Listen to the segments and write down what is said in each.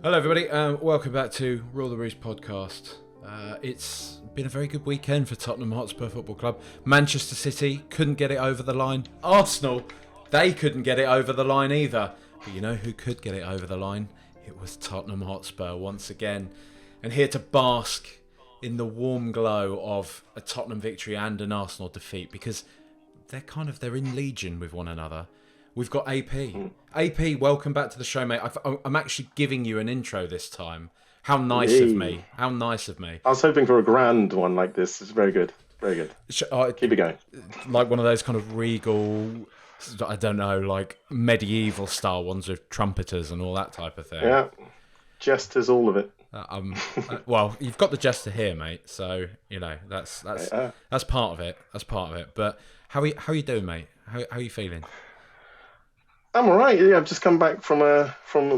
Hello, everybody. Welcome back to Rule the Roost podcast. It's been a very good weekend for Tottenham Hotspur Football Club. Manchester City couldn't get it over the line. Arsenal, they couldn't get it over the line either. But you know who could get it over the line? It was Tottenham Hotspur once again. And here to bask in the warm glow of a Tottenham victory and an Arsenal defeat, because they're in legion with one another. We've got AP. AP, welcome back to the show, mate. I'm actually giving you an intro this time. How nice of me. How nice of me. I was hoping for a grand one like this. It's very good. Very good. Keep it going. Like one of those kind of regal, I don't know, like medieval style ones with trumpeters and all that type of thing. Yeah. Jesters, all of it. Well, you've got the jester here, mate. So, you know, that's part of it. That's part of it. But how are you doing, mate? How are you feeling? I'm all right. Yeah, I've just come back from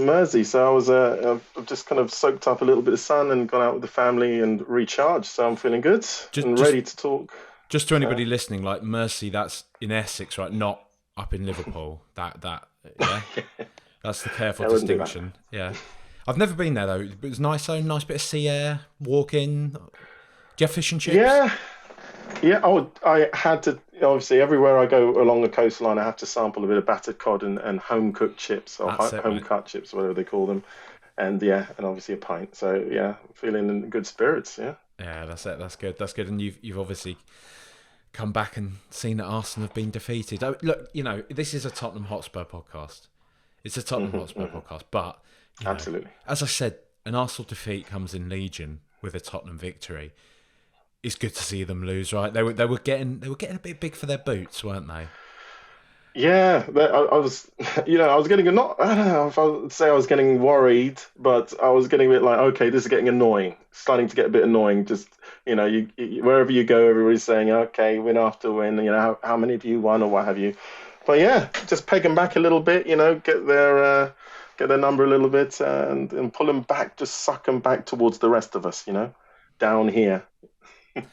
Mersey, so I was I've just kind of soaked up a little bit of sun and gone out with the family and recharged. So I'm feeling good and ready to talk. Just to anybody listening, like Mersey, that's in Essex, right? Not up in Liverpool. Yeah, that's the careful distinction. Yeah, I've never been there though. It was nice though. Nice bit of sea air, walking. Do you have fish and chips? Yeah. Oh, I had to. Obviously, everywhere I go along the coastline, I have to sample a bit of battered cod and home cooked chips or home cut chips, whatever they call them, and obviously a pint. So yeah, feeling in good spirits. Yeah, that's it. That's good. That's good. And you've obviously come back and seen that Arsenal have been defeated. Look, you know, this is a Tottenham Hotspur podcast. It's a Tottenham Hotspur podcast, but absolutely, as I said, an Arsenal defeat comes in legion with a Tottenham victory. It's good to see them lose, right? They were getting a bit big for their boots, weren't they? Yeah, I was, I was getting I don't know if I would say I was getting worried, but I was getting a bit like, okay, this is getting annoying, starting to get a bit annoying. Just, you wherever you go, everybody's saying, okay, win after win, how many have you won or what have you. But yeah, just peg them back a little bit, get their number a little bit and pull them back, just suck them back towards the rest of us, down here.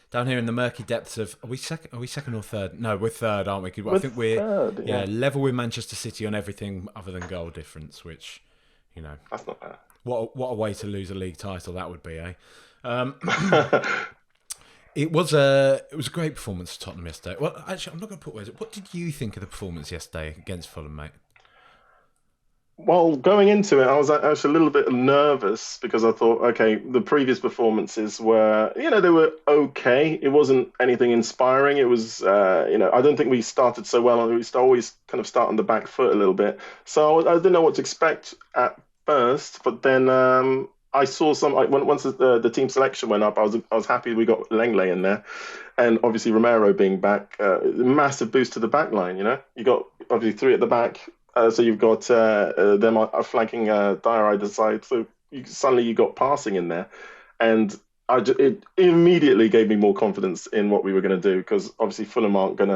Down here in the murky depths of, are we second or third? No, we're third, aren't we? I think we're third, level with Manchester City on everything other than goal difference, which, that's not bad. What a way to lose a league title that would be, eh? It was a great performance for Tottenham yesterday. Well, actually, I'm not going to put words. What did you think of the performance yesterday against Fulham, mate? Well, going into it, I was actually a little bit nervous because I thought, okay, the previous performances were, they were okay. It wasn't anything inspiring. It was, I don't think we started so well. We always kind of start on the back foot a little bit. So I didn't know what to expect at first, but then I saw once the team selection went up, I was happy we got Lenglet in there, and obviously Romero being back, massive boost to the back line. You got obviously three at the back. So you've got them flanking Dyer either side. So suddenly you got passing in there. And it immediately gave me more confidence in what we were going to do, because obviously Fulham aren't going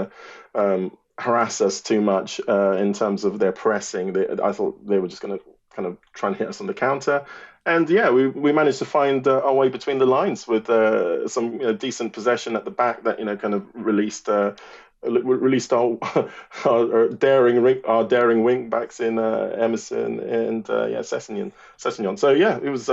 to harass us too much in terms of their pressing. I thought they were just going to kind of try and hit us on the counter. And yeah, we managed to find our way between the lines with some decent possession at the back that kind of released our daring wing backs in Emerson and Sessegnon. So yeah, it was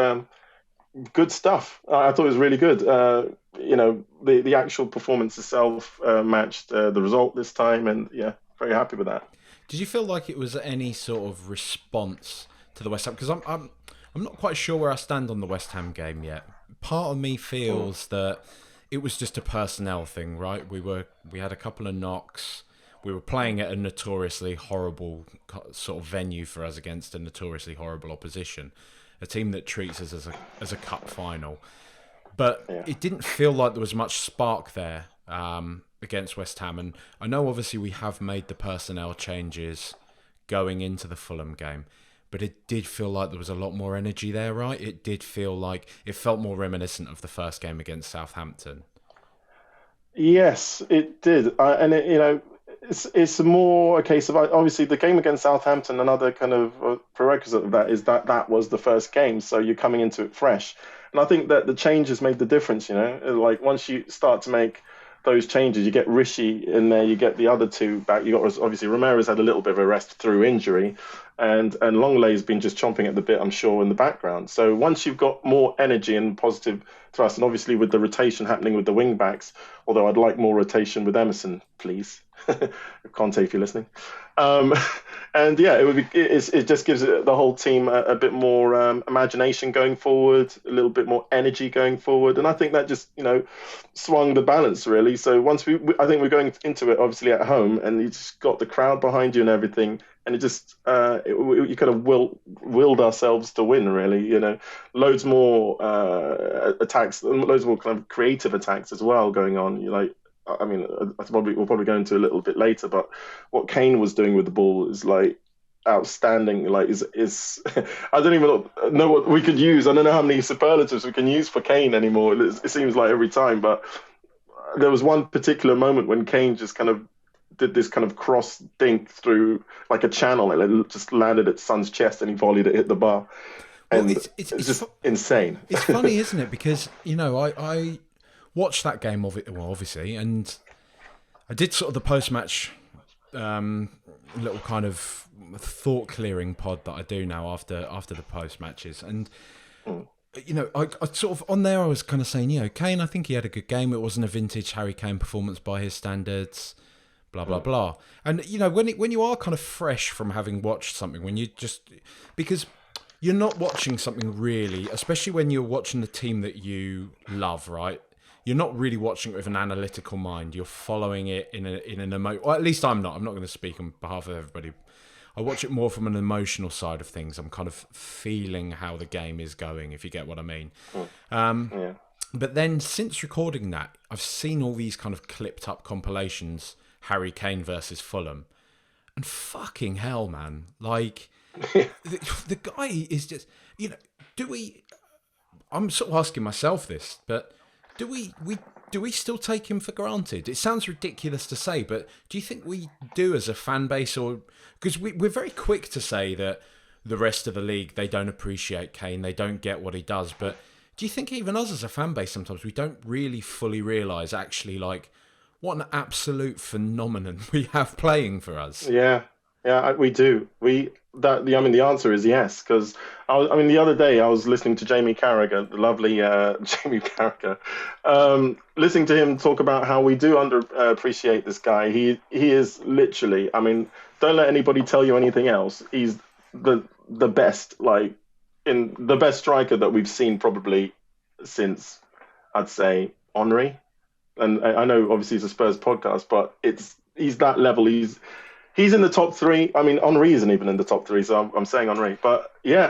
good stuff. I thought it was really good. The actual performance itself matched the result this time, and yeah, very happy with that. Did you feel like it was any sort of response to the West Ham? Because I'm not quite sure where I stand on the West Ham game yet. Part of me feels that it was just a personnel thing, right? We had a couple of knocks. We were playing at a notoriously horrible sort of venue for us against a notoriously horrible opposition, a team that treats us as a cup final. But It didn't feel like there was much spark there against West Ham. And I know obviously we have made the personnel changes going into the Fulham game, but it did feel like there was a lot more energy there, right? It did feel like it felt more reminiscent of the first game against Southampton. Yes, it did. It's more a case of, obviously the game against Southampton, another kind of prerequisite of that is that was the first game. So you're coming into it fresh. And I think that the changes made the difference, like once you start to make those changes. You get Rishi in there, you get the other two back. You got obviously Romera's had a little bit of a rest through injury, and Lenglet's been just chomping at the bit, I'm sure, in the background. So once you've got more energy and positive thrust, and obviously with the rotation happening with the wing backs, although I'd like more rotation with Emerson, please. Conte, if you're listening. Um, and yeah, it just gives the whole team a bit more imagination going forward, a little bit more energy going forward, and I think that just swung the balance really. So I think we're going into it obviously at home, and you just got the crowd behind you and everything, and it just you kind of willed ourselves to win really. Loads more attacks, loads more kind of creative attacks as well going on. I mean, we'll probably go into a little bit later, but what Kane was doing with the ball is like outstanding. Like, is I don't even know what we could use. I don't know how many superlatives we can use for Kane anymore. It seems like every time, but there was one particular moment when Kane just kind of did this kind of cross dink through like a channel, and it just landed at Son's chest, and he volleyed it, hit the bar, and well, it's just insane. It's funny, isn't it? Because I watched that game of it, well, obviously, and I did sort of the post-match little kind of thought-clearing pod that I do now after the post-matches, and I sort of on there I was kind of saying, Kane, I think he had a good game. It wasn't a vintage Harry Kane performance by his standards, blah blah blah. And when you are kind of fresh from having watched something, when you just because you're not watching something really, especially when you're watching the team that you love, right? You're not really watching it with an analytical mind. You're following it in an emotion. Well, at least I'm not. I'm not going to speak on behalf of everybody. I watch it more from an emotional side of things. I'm kind of feeling how the game is going, if you get what I mean. Yeah. But then since recording that, I've seen all these kind of clipped up compilations, Harry Kane versus Fulham. And fucking hell, man. Like, the guy is just, I'm sort of asking myself this, but do we still take him for granted? It sounds ridiculous to say, but do you think we do as a fan base? Or because we're very quick to say that the rest of the league, they don't appreciate Kane, they don't get what he does. But do you think even us as a fan base, sometimes we don't really fully realise actually like what an absolute phenomenon we have playing for us? Yeah, we do. The answer is yes, because the other day I was listening to Jamie Carragher, the lovely Jamie Carragher, listening to him talk about how we do underappreciate this guy. He is literally, don't let anybody tell you anything else. He's the best, like in the best striker that we've seen probably since, I'd say, Henry. And I know obviously it's a Spurs podcast, but he's that level. He's in the top three. Henry isn't even in the top three, so I'm saying Henry. But yeah,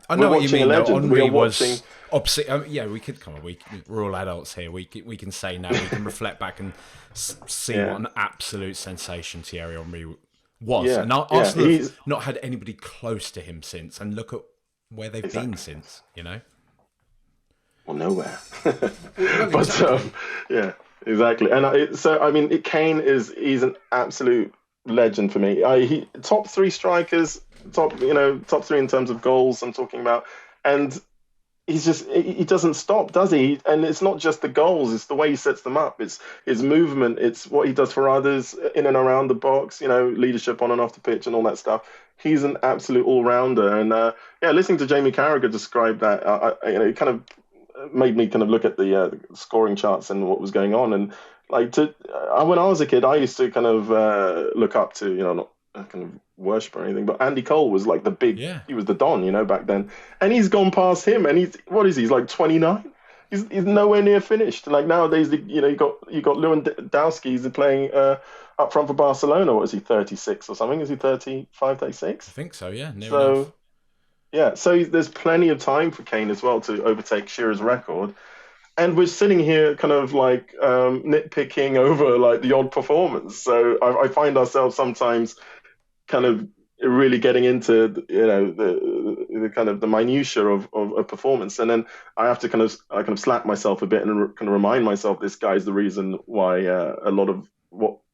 I know what you mean. Henry was opposite. We could come on. We're all adults here. We can say now. We can reflect back and see what an absolute sensation Thierry Henry was. Yeah. And Arsenal have not had anybody close to him since. And look at where they've been since. Well, nowhere. But yeah, exactly. And Kane he's an absolute legend for me. He top three strikers, top three in terms of goals I'm talking about, and he doesn't stop, does he? And it's not just the goals, it's the way he sets them up, it's his movement, it's what he does for others in and around the box, leadership on and off the pitch and all that stuff. He's an absolute all-rounder. And listening to Jamie Carragher describe that, it kind of made me kind of look at the scoring charts and what was going on. And like when I was a kid, I used to kind of look up to, not kind of worship or anything, but Andy Cole was like he was the Don, back then. And he's gone past him, and he's like 29. He's nowhere near finished. Like nowadays, you got Lewandowski. He's playing up front for Barcelona. What is he, 36 or something? Is he 35, 36? I think so. Yeah. Near enough. Yeah, so there's plenty of time for Kane as well to overtake Shearer's record. And we're sitting here kind of like nitpicking over like the odd performance. So I find ourselves sometimes kind of really getting into the kind of the minutiae of a performance. And then I kind of slap myself a bit and kind of remind myself this guy's the reason why a lot of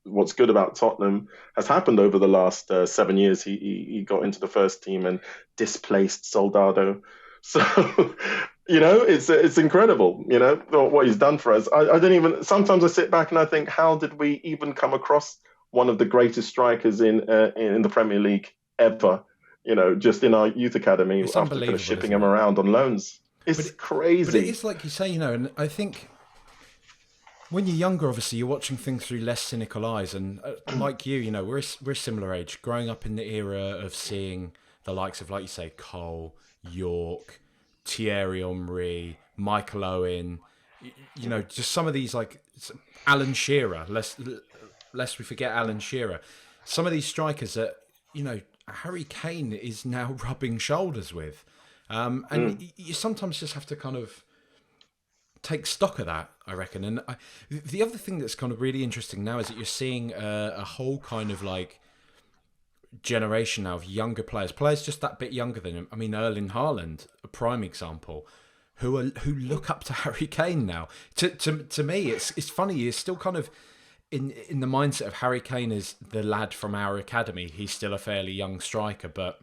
what's good about Tottenham has happened over the last 7 years. He got into the first team and displaced Soldado. So It's incredible. What he's done for us. I don't even. Sometimes I sit back and I think, how did we even come across one of the greatest strikers in the Premier League ever? Just in our youth academy It's after kind of unbelievable, shipping isn't him it? around on loans. But It's it, but it crazy. is like you say, and I think when you're younger, obviously you're watching things through less cynical eyes, and like you, we're a similar age, growing up in the era of seeing the likes of, like you say, Cole, York, Thierry Henry, Michael Owen, just some of these like Alan Shearer. Lest we forget Alan Shearer. Some of these strikers that Harry Kane is now rubbing shoulders with, and you sometimes just have to kind of take stock of that, I reckon. And the other thing that's kind of really interesting now is that you're seeing a whole kind of like generation now of younger players just that bit younger than him. I mean, Erling Haaland, a prime example, who look up to Harry Kane now. To me, it's funny. You're still kind of in the mindset of Harry Kane is the lad from our academy. He's still a fairly young striker, but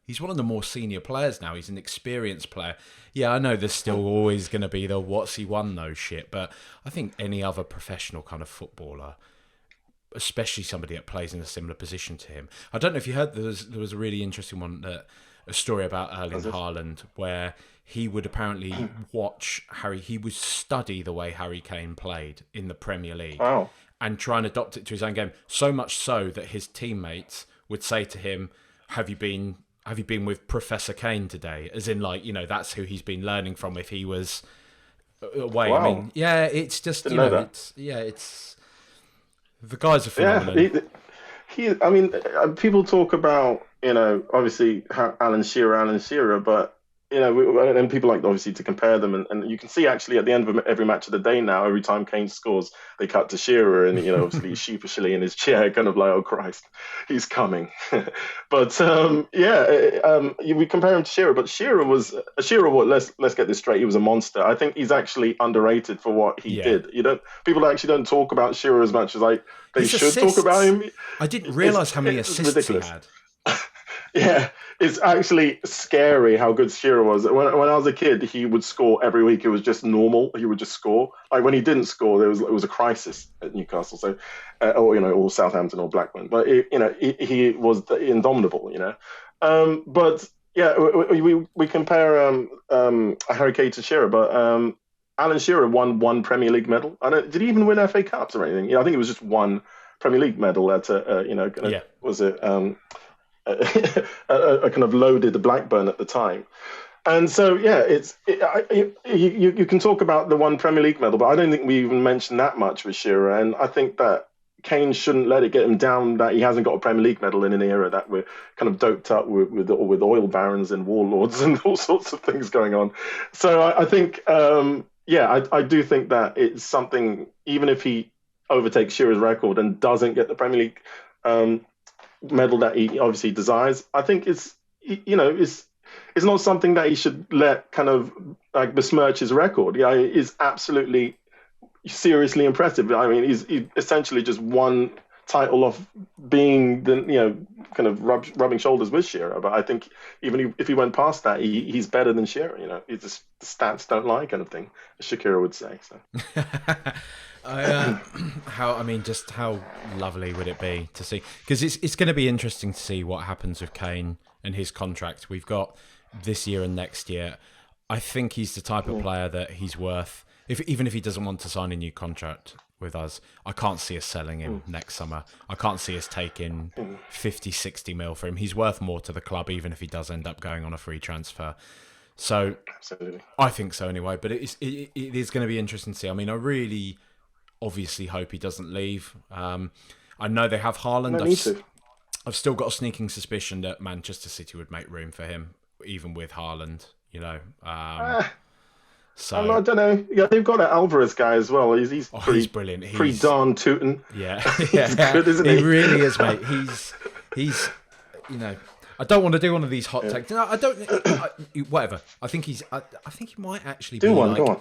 he's one of the more senior players now. He's an experienced player. Yeah, I know there's still always going to be the what's he won though shit, but I think any other professional kind of footballer, especially somebody that plays in a similar position to him. I don't know if you heard, there was a really interesting one, a story about Erling Haaland, where he would apparently he would study the way Harry Kane played in the Premier League. Wow. And try and adopt it to his own game. So much so that his teammates would say to him, have you been with Professor Kane today? As in, like, that's who he's been learning from if he was away. Wow. I mean, yeah, it's just, Didn't know that. it's the guy's a phenomenon. Yeah, I mean, people talk about, obviously Alan Shearer, but and people like obviously to compare them, and you can see actually at the end of every match of the day now, every time Kane scores, they cut to Shearer, and obviously he's sheepishly in his chair, kind of like, oh Christ, he's coming. But we compare him to Shearer, but Shearer. Let's get this straight. He was a monster. I think he's actually underrated for what he did. People actually don't talk about Shearer as much as they His should assists. talk about him. I didn't realise how many assists ridiculous. he had. Yeah, it's actually scary how good Shearer was. When I was a kid, he would score every week. It was just normal. He would just score. Like when he didn't score, it was a crisis at Newcastle. So, or Southampton or Blackburn. But he was indomitable. But yeah, we compare Harry Kane to Shearer, but Alan Shearer won one Premier League medal. Did he even win FA Cups or anything? I think it was just one Premier League medal at was it? A kind of loaded Blackburn at the time. And so, yeah, you can talk about the one Premier League medal, but I don't think we even mentioned that much with Shearer. And I think that Kane shouldn't let it get him down that he hasn't got a Premier League medal in an era that we're kind of doped up with oil barons and warlords and all sorts of things going on. So I think, I do think that it's something, even if he overtakes Shearer's record and doesn't get the Premier League medal that he obviously desires, I think it's not something that he should let kind of like besmirch his record. Yeah, it is absolutely seriously impressive. I mean, he essentially just won title of being the kind of rubbing shoulders with Shearer. But I think even if he went past that, he's better than Shearer. It's just the stats don't lie kind of thing, as Shakira would say. So. Just how lovely would it be to see? Because it's going to be interesting to see what happens with Kane and his contract. We've got this year and next year. I think he's the type of player that he's worth. Even if he doesn't want to sign a new contract with us, I can't see us selling him next summer. I can't see us taking 50, 60 mil for him. He's worth more to the club, even if he does end up going on a free transfer. So absolutely, I think so anyway. But it is going to be interesting to see. I mean, I really obviously hope he doesn't leave. I know they have Haaland. I've still got a sneaking suspicion that Manchester City would make room for him, even with Haaland. So I don't know. Yeah, they've got an Alvarez guy as well. He's brilliant. Pretty darn tootin'. Yeah, he's good, isn't he? He really is, mate. He's. I don't want to do one of these hot takes. No, I don't. Whatever. I think I think he might actually be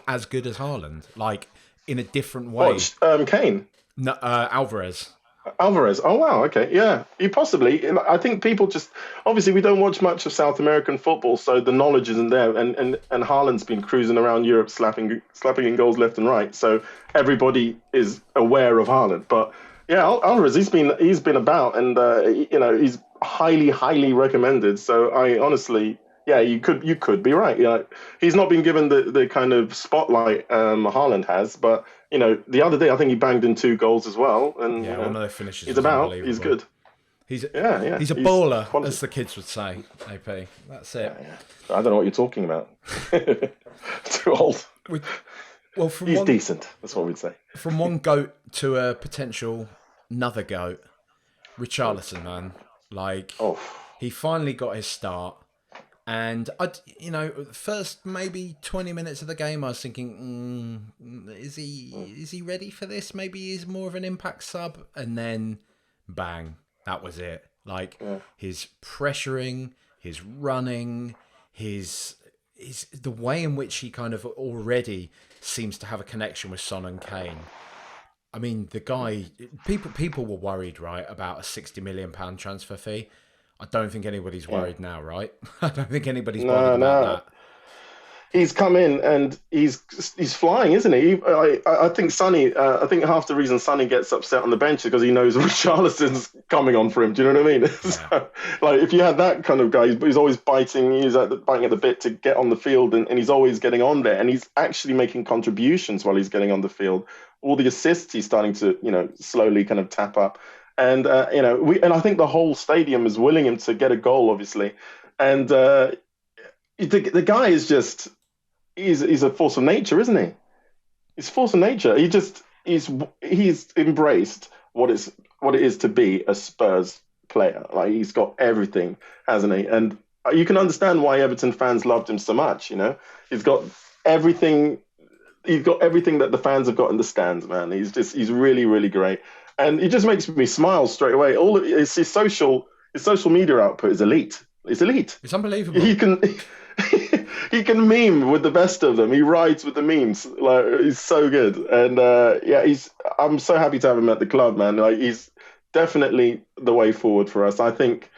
as good as Haaland, like in a different way. Kane? No, Alvarez. Alvarez. Oh wow, okay, yeah. He possibly. I think people just obviously we don't watch much of South American football, so the knowledge isn't there. And Haaland's been cruising around Europe, slapping in goals left and right. So everybody is aware of Haaland. But yeah, Alvarez, he's been about, and he's highly recommended. So I honestly, yeah, you could be right. Yeah, he's not been given the kind of spotlight Haaland has, but the other day I think he banged in 2 goals as well, and Yeah, one of their finishes he's was about. He's unbelievable. good. He's Yeah, yeah. he's a He's baller, quality. as the kids would say. AP, that's it. Yeah, yeah. I don't know what you're talking about. Too old. We, well, from He's one decent. That's what we'd say. from one goat to a potential another goat, Richarlison, man. Like Oh, he finally got his start. And first maybe 20 minutes of the game, I was thinking, is he ready for this? Maybe he's more of an impact sub. And then, bang, that was it. Like yeah. his pressuring, his running, his the way in which he kind of already seems to have a connection with Son and Kane. I mean, the guy. People were worried, right, about a £60 million transfer fee. I don't think anybody's worried now, right? I don't think anybody's bothered No, about no. that. He's come in and he's flying, isn't he? I think Sonny. I think half the reason Sonny gets upset on the bench is because he knows Richarlison's coming on for him. Do you know what I mean? Yeah. So, like if you had that kind of guy, he's always biting. Biting at the bit to get on the field, and he's always getting on there, and he's actually making contributions while he's getting on the field. All the assists he's starting to slowly kind of tap up, and I think the whole stadium is willing him to get a goal, obviously, and the guy is just. He's a force of nature, isn't he? He's a force of nature. He's embraced what it is to be a Spurs player. Like he's got everything, hasn't he? And you can understand why Everton fans loved him so much. He's got everything. He's got everything that the fans have got in the stands, man. He's really really great, and he just makes me smile straight away. All of his social media output is elite. It's elite. It's unbelievable. He can he can meme with the best of them. He rides with the memes. Like he's so good. And I'm so happy to have him at the club, man. Like he's definitely the way forward for us. I think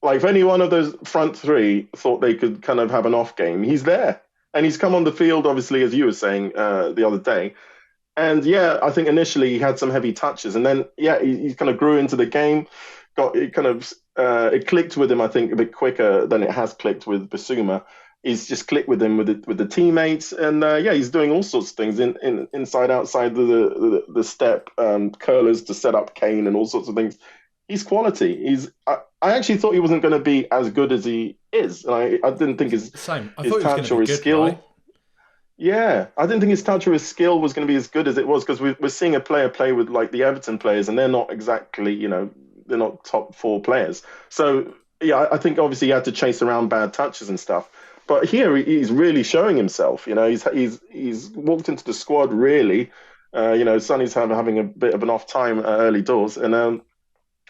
like if any one of those front three thought they could kind of have an off game, he's there. And he's come on the field, obviously, as you were saying the other day. And yeah, I think initially he had some heavy touches, and then he kind of grew into the game. It clicked with him, I think, a bit quicker than it has clicked with Basuma. He's just clicked with him with the teammates, and he's doing all sorts of things in inside outside the step curlers to set up Kane and all sorts of things. He's quality. I actually thought he wasn't going to be as good as he is, and I didn't think his Same. I his thought he was going touch to or be his good, skill. right? Yeah, I didn't think his touch or his skill was going to be as good as it was because we're seeing a player play with like the Everton players, and they're not exactly, they're not top four players. So yeah, I think obviously he had to chase around bad touches and stuff. But here he's really showing himself. He's walked into the squad really. Sonny's having a bit of an off time early doors, and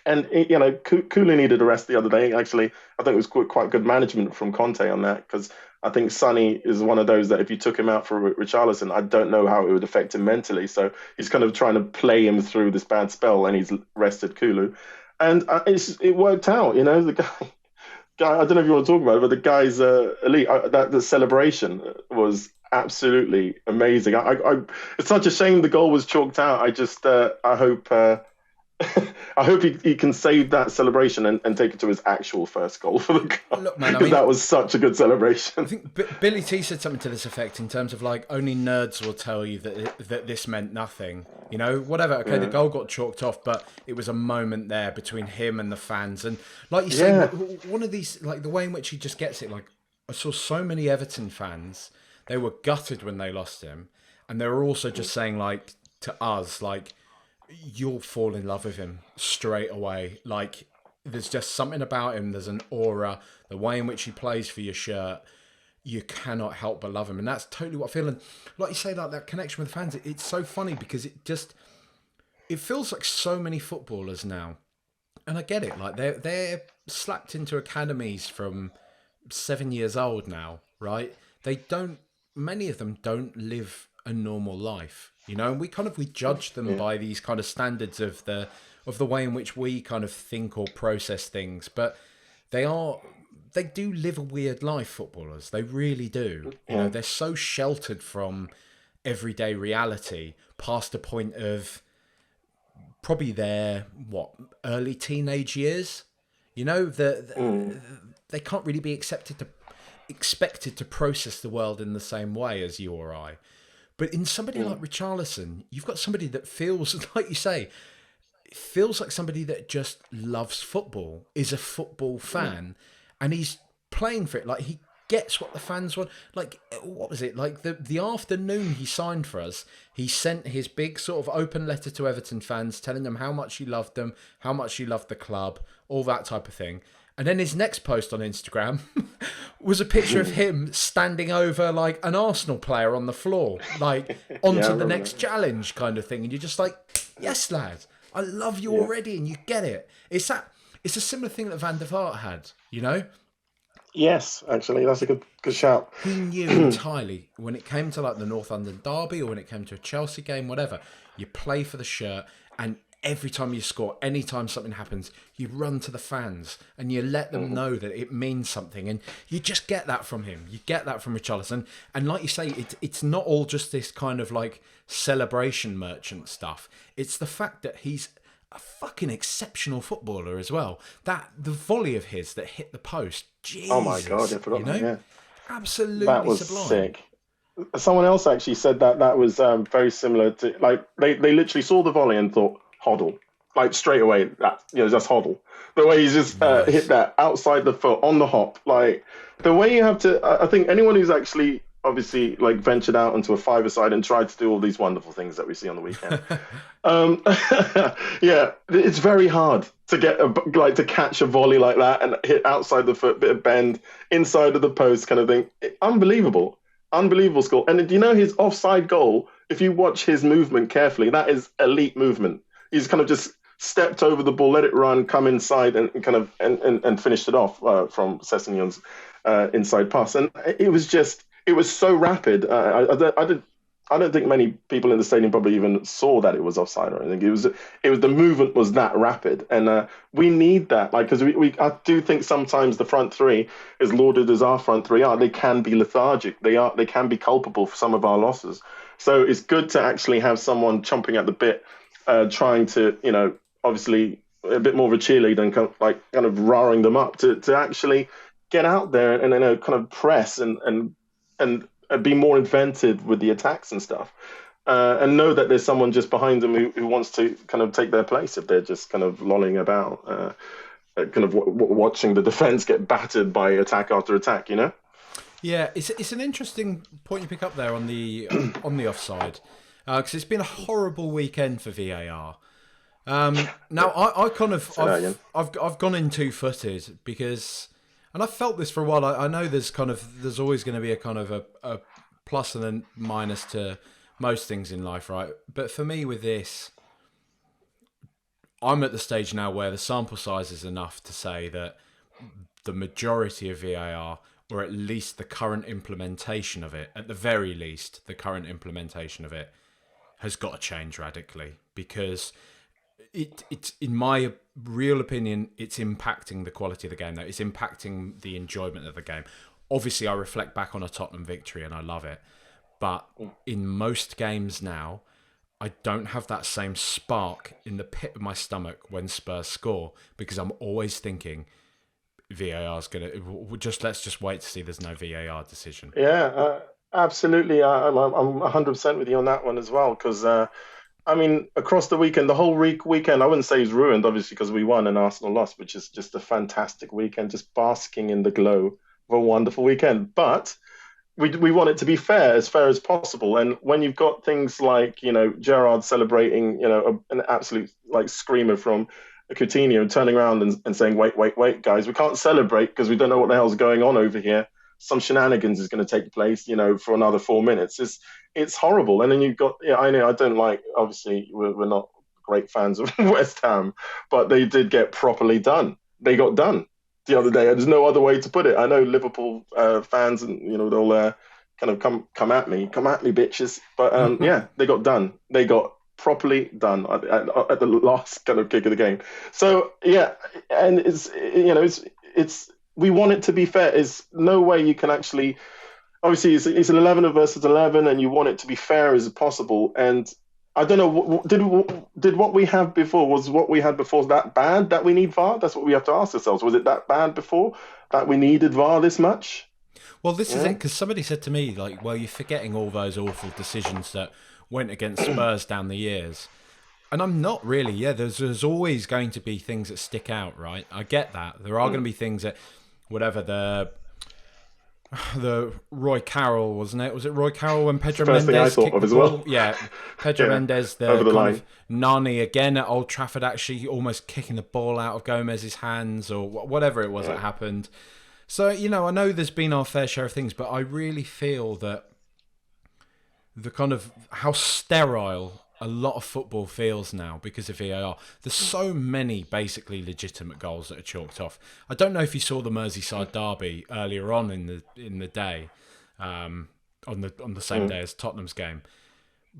Kulu needed a rest the other day. Actually, I think it was quite good management from Conte on that because I think Sonny is one of those that if you took him out for Richarlison, I don't know how it would affect him mentally. So he's kind of trying to play him through this bad spell, and he's rested Kulu, and it worked out. The guy. I don't know if you want to talk about it, but the guy's elite. The celebration was absolutely amazing. It's such a shame the goal was chalked out. I hope. I hope he can save that celebration and take it to his actual first goal for the club. Look, man, because that was such a good celebration. I think Billy T said something to this effect in terms of like only nerds will tell you that this meant nothing. Whatever. Okay, the goal got chalked off, but it was a moment there between him and the fans. And like you say, one of these, like the way in which he just gets it. Like I saw so many Everton fans, they were gutted when they lost him, and they were also just saying like to us like, you'll fall in love with him straight away. Like there's just something about him. There's an aura, the way in which he plays for your shirt. You cannot help but love him. And that's totally what I feel. And like you say, like that connection with fans, it's so funny because it feels like so many footballers now. And I get it. Like they're slapped into academies from 7 years old now, right? Many of them don't live a normal life, and we judge them by these kind of standards of the way in which we kind of think or process things, but they do live a weird life, footballers. They really do. They're so sheltered from everyday reality past a point of probably their early teenage years. They can't really be expected to process the world in the same way as you or I. But in somebody like Richarlison, you've got somebody that feels, like you say, feels like somebody that just loves football, is a football fan, and he's playing for it. Like, he gets what the fans want. Like, what was it? Like, the afternoon he signed for us, he sent his big sort of open letter to Everton fans telling them how much he loved them, how much he loved the club, all that type of thing. And then his next post on Instagram was a picture of him standing over like an Arsenal player on the floor, like onto the next challenge kind of thing. And you're just like, yes, lad, I love you already, and you get it. It's a similar thing that Van der Vaart had, Yes, actually, that's a good shout. He knew entirely when it came to like the North London derby or when it came to a Chelsea game, whatever. You play for the shirt, and every time you score, anytime something happens, you run to the fans and you let them know that it means something. And you just get that from him. You get that from Richarlison. And like you say, it's not all just this kind of like celebration merchant stuff. It's the fact that he's a fucking exceptional footballer as well. The volley of his that hit the post, Jesus, oh my God, I forgot that, yeah. Absolutely that was sublime. Sick. Someone else actually said that was very similar to, like, they literally saw the volley and thought, Hoddle. Like, straight away, that's Hoddle. The way he just hit that outside the foot on the hop. Like, the way you have to, I think anyone who's actually obviously like ventured out into a five-a-side and tried to do all these wonderful things that we see on the weekend. It's very hard to get to catch a volley like that and hit outside the foot, bit of bend, inside of the post kind of thing. Unbelievable score. And do you know his offside goal? If you watch his movement carefully, that is elite movement. He's kind of just stepped over the ball, let it run, come inside, and kind of and finished it off from Sessegnon's inside pass. And it was so rapid. I don't think many people in the stadium probably even saw that it was offside or anything. It was the movement was that rapid, and we need that. Like, because I do think sometimes the front three, as lauded as our front three are, they can be lethargic. They can be culpable for some of our losses. So it's good to actually have someone chomping at the bit, trying to, obviously a bit more of a cheerleader and kind of roaring them up to actually get out there and kind of press and be more inventive with the attacks and stuff, and know that there's someone just behind them who wants to kind of take their place if they're just kind of lolling about, kind of watching the defense get battered by attack after attack. Yeah, it's an interesting point you pick up there on the offside, because it's been a horrible weekend for VAR. Now I've gone in two-footed because, and I've felt this for a while. I know there's always going to be a kind of a plus and a minus to most things in life, right? But for me with this, I'm at the stage now where the sample size is enough to say that the majority of VAR, or at least the current implementation of it, at the very least, the current implementation of it, has got to change radically, because it's in my real opinion, it's impacting the quality of the game. Though it's impacting the enjoyment of the game. Obviously, I reflect back on a Tottenham victory and I love it, but in most games now, I don't have that same spark in the pit of my stomach when Spurs score, because I'm always thinking VAR's let's just wait to see there's no VAR decision. Yeah, absolutely. I'm 100% with you on that one as well, because across the weekend, the whole weekend, I wouldn't say is ruined, obviously, because we won and Arsenal lost, which is just a fantastic weekend, just basking in the glow of a wonderful weekend. But we want it to be fair as possible. And when you've got things like, Gerrard celebrating, an absolute like screamer from Coutinho turning around and saying, wait, guys, we can't celebrate because we don't know what the hell's going on over here. Some shenanigans is going to take place, for another 4 minutes. It's horrible. And then you've got, I know I don't like, obviously, we're not great fans of West Ham, but they did get properly done. They got done the other day. There's no other way to put it. I know Liverpool fans and, they'll kind of come at me, bitches. But yeah, they got done. They got properly done at the last kind of kick of the game. So yeah, and it's we want it to be fair. There's no way you can actually. Obviously, it's an 11 versus 11, and you want it to be fair as possible. And I don't know, did what we have before, was what we had before that bad that we need VAR? That's what we have to ask ourselves. Was it that bad before that we needed VAR this much? Well, this is it, because somebody said to me, like, well, you're forgetting all those awful decisions that went against Spurs down the years. And I'm not really. Yeah, there's always going to be things that stick out, right? I get that. There are going to be things that, whatever, the Roy Carroll, wasn't it? Was it Roy Carroll when Pedro First Mendes thing I thought of as well. Yeah, Pedro Mendes, the over the kind line. of Nani again at Old Trafford, actually almost kicking the ball out of Gomez's hands, or whatever it was that happened. So, I know there's been our fair share of things, but I really feel that the kind of how sterile a lot of football feels now because of VAR. There's so many basically legitimate goals that are chalked off. I don't know if you saw the Merseyside derby earlier on in the day, on the same day as Tottenham's game.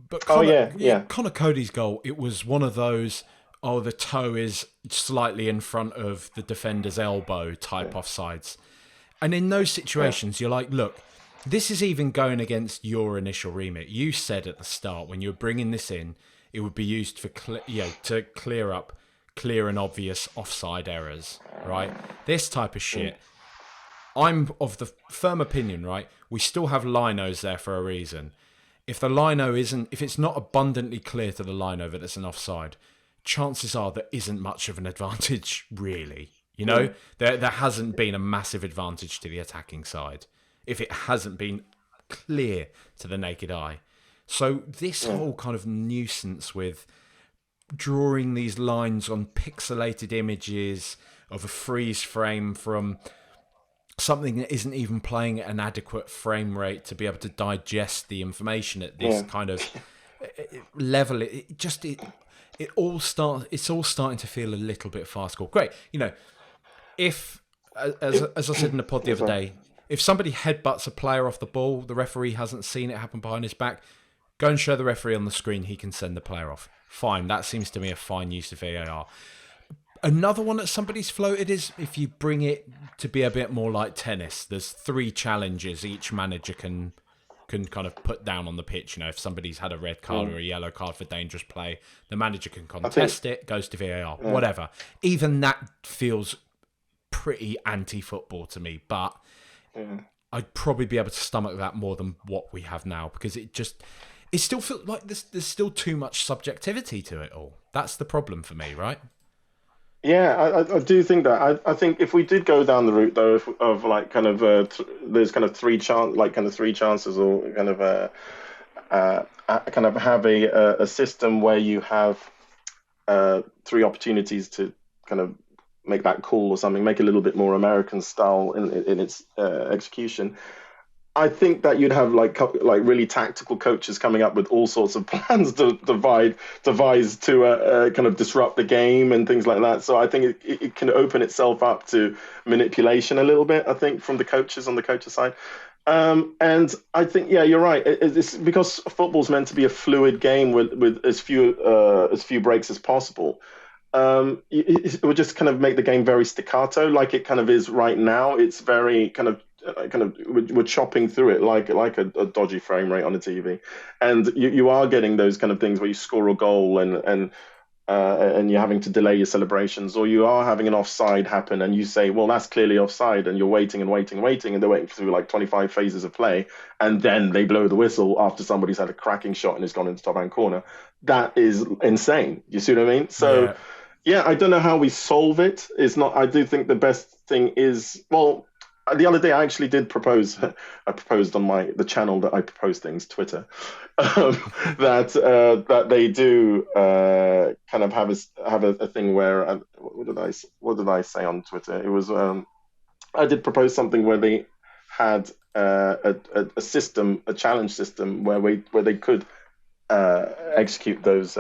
But Connor Cody's goal, it was one of those, the toe is slightly in front of the defender's elbow type offsides. And in those situations, you're like, look, this is even going against your initial remit. You said at the start, when you were bringing this in, it would be used for to clear up clear and obvious offside errors, right? This type of shit. I'm of the firm opinion, right? We still have linos there for a reason. If the lino if it's not abundantly clear to the lino that it's an offside, chances are there isn't much of an advantage, really. There hasn't been a massive advantage to the attacking side if it hasn't been clear to the naked eye. So this whole kind of nuisance with drawing these lines on pixelated images of a freeze frame from something that isn't even playing at an adequate frame rate to be able to digest the information at this kind of level, it's all starting to feel a little bit farcical. Great, if as I said in the pod the other day, if somebody headbutts a player off the ball, the referee hasn't seen it happen behind his back, go and show the referee on the screen, he can send the player off. Fine, that seems to me a fine use of VAR. Another one that somebody's floated is if you bring it to be a bit more like tennis, there's 3 challenges each manager can kind of put down on the pitch. If somebody's had a red card or a yellow card for dangerous play, the manager can contest it, goes to VAR, whatever. Even that feels pretty anti-football to me, but I'd probably be able to stomach that more than what we have now, because it still feels like there's still too much subjectivity to it all. That's the problem for me, right? Yeah, I do think that. I think if we did go down the route though of like kind of there's kind of three chances, or kind of have a system where you have 3 opportunities to kind of make that call or something, make it a little bit more American style in its execution. I think that you'd have like really tactical coaches coming up with all sorts of plans to devise to kind of disrupt the game and things like that. So I think it can open itself up to manipulation a little bit, I think, from the coaches on the coaches side. And I think, yeah, you're right. It's because football's meant to be a fluid game with as few breaks as possible. It would just kind of make the game very staccato, like it kind of is right now. It's very kind of we're chopping through it like a dodgy frame rate on a TV, and you are getting those kind of things where you score a goal and you're having to delay your celebrations, or you are having an offside happen and you say, well, that's clearly offside, and you're waiting and they're waiting through like 25 phases of play, and then they blow the whistle after somebody's had a cracking shot and it's gone into top hand corner. That is insane. You see what I mean? So yeah, I don't know how we solve it. It's not. I do think the best thing is, well, the other day I actually did propose. I proposed on the channel that I propose things, Twitter, that they do kind of have a thing where what did I say on Twitter? It was I did propose something where they had a system, a challenge system where they could execute those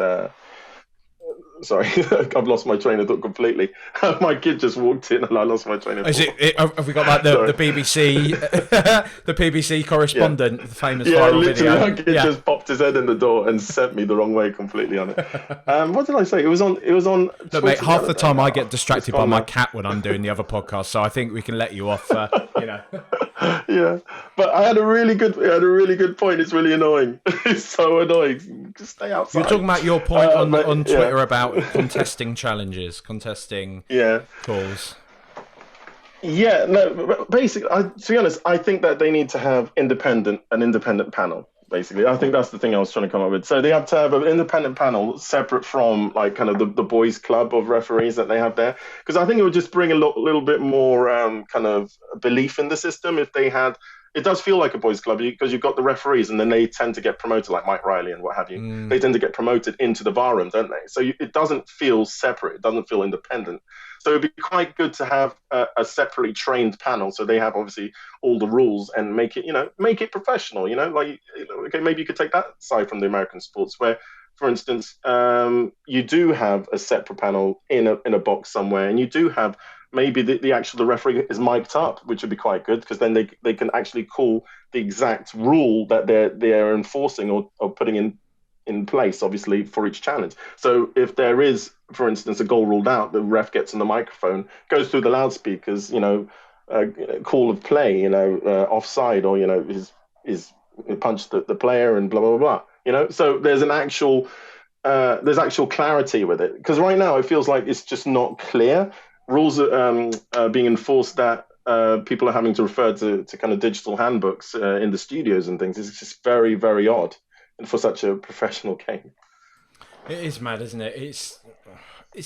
Sorry, I've lost my train of thought completely. My kid just walked in and I lost my train of thought. Have we got like the BBC the BBC correspondent, the famous viral literally, video? my kid just popped his head in the door and sent me the wrong way completely on it. What did I say? It was on. Look, Twitter mate, half the time I get It's distracted gone by my now. cat when I'm doing the other podcast, so I think we can let you off. Yeah, but I had a really good point. It's really annoying. It's so annoying. Just stay outside. You're talking about your point on Twitter yeah. about contesting challenges, contesting calls. Yeah, no, but basically, to be honest, I think that they need to have an independent panel. Basically, I think that's the thing I was trying to come up with. So they have to have an independent panel separate from like kind of the boys' club of referees that they have there, because I think it would just bring a little bit more kind of belief in the system if they had. It does feel like a boys' club because you've got the referees, and then they tend to get promoted, like Mike Riley and what have you. They tend to get promoted into the VAR room, don't they? So it doesn't feel separate. It doesn't feel independent. So it'd be quite good to have a separately trained panel. So they have obviously all the rules and make it professional. Okay, maybe you could take that side from the American sports, where, for instance, you do have a separate panel in a box somewhere, and you do have maybe the referee is mic'd up, which would be quite good because then they can actually call the exact rule that they're enforcing or putting in place, obviously, for each challenge. So if there is, for instance, a goal ruled out, the ref gets on the microphone, goes through the loudspeakers, call of play, offside, or is punched the player and blah blah blah. So there's there's actual clarity with it, because right now it feels like it's just not clear. Rules are being enforced that people are having to refer to kind of digital handbooks in the studios and things. It's just very, very odd for such a professional game. It is mad, isn't it? It's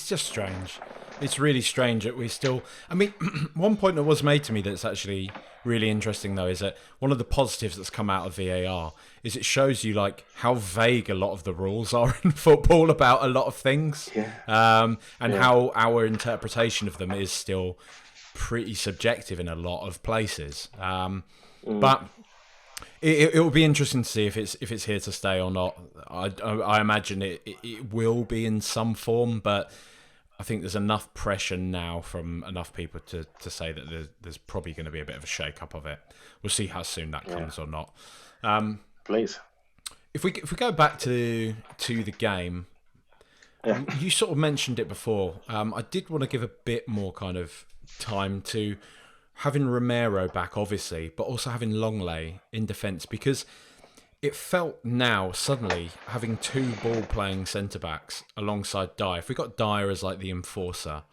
just strange. It's really strange that we still... I mean, one point that was made to me that's actually really interesting, though, is that one of the positives that's come out of VAR is it shows you like how vague a lot of the rules are in football about a lot of things, how our interpretation of them is still pretty subjective in a lot of places. But it will be interesting to see if it's here to stay or not. I imagine it will be in some form, but I think there's enough pressure now from enough people to say that there's probably going to be a bit of a shake-up of it. We'll see how soon that comes or not. Please. If we go back to the game, you sort of mentioned it before. I did want to give a bit more kind of time to having Romero back, obviously, but also having Lenglet in defence, because it felt now suddenly having two ball-playing centre-backs alongside Dyer. If we got Dyer as like the enforcer,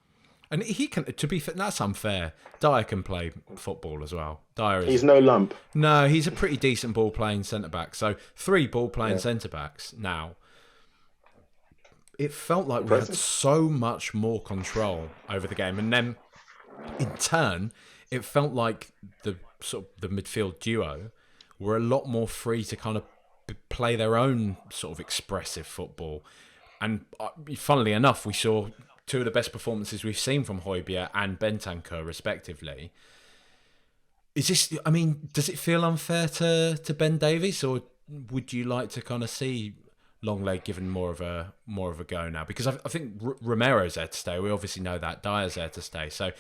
and he can, to be fair, that's unfair. Dyer can play football as well. He's no lump. No, he's a pretty decent ball-playing centre-back. So 3 ball-playing centre-backs now. It felt like we had so much more control over the game, and then in turn, it felt like the midfield duo were a lot more free to kind of play their own sort of expressive football. And funnily enough, we saw 2 of the best performances we've seen from Højbjerg and Bentancur, respectively. Is this? I mean, does it feel unfair to Ben Davies, or would you like to kind of see Lenglet given more of a go now? Because I think Romero's there to stay. We obviously know that Dyer's there to stay. So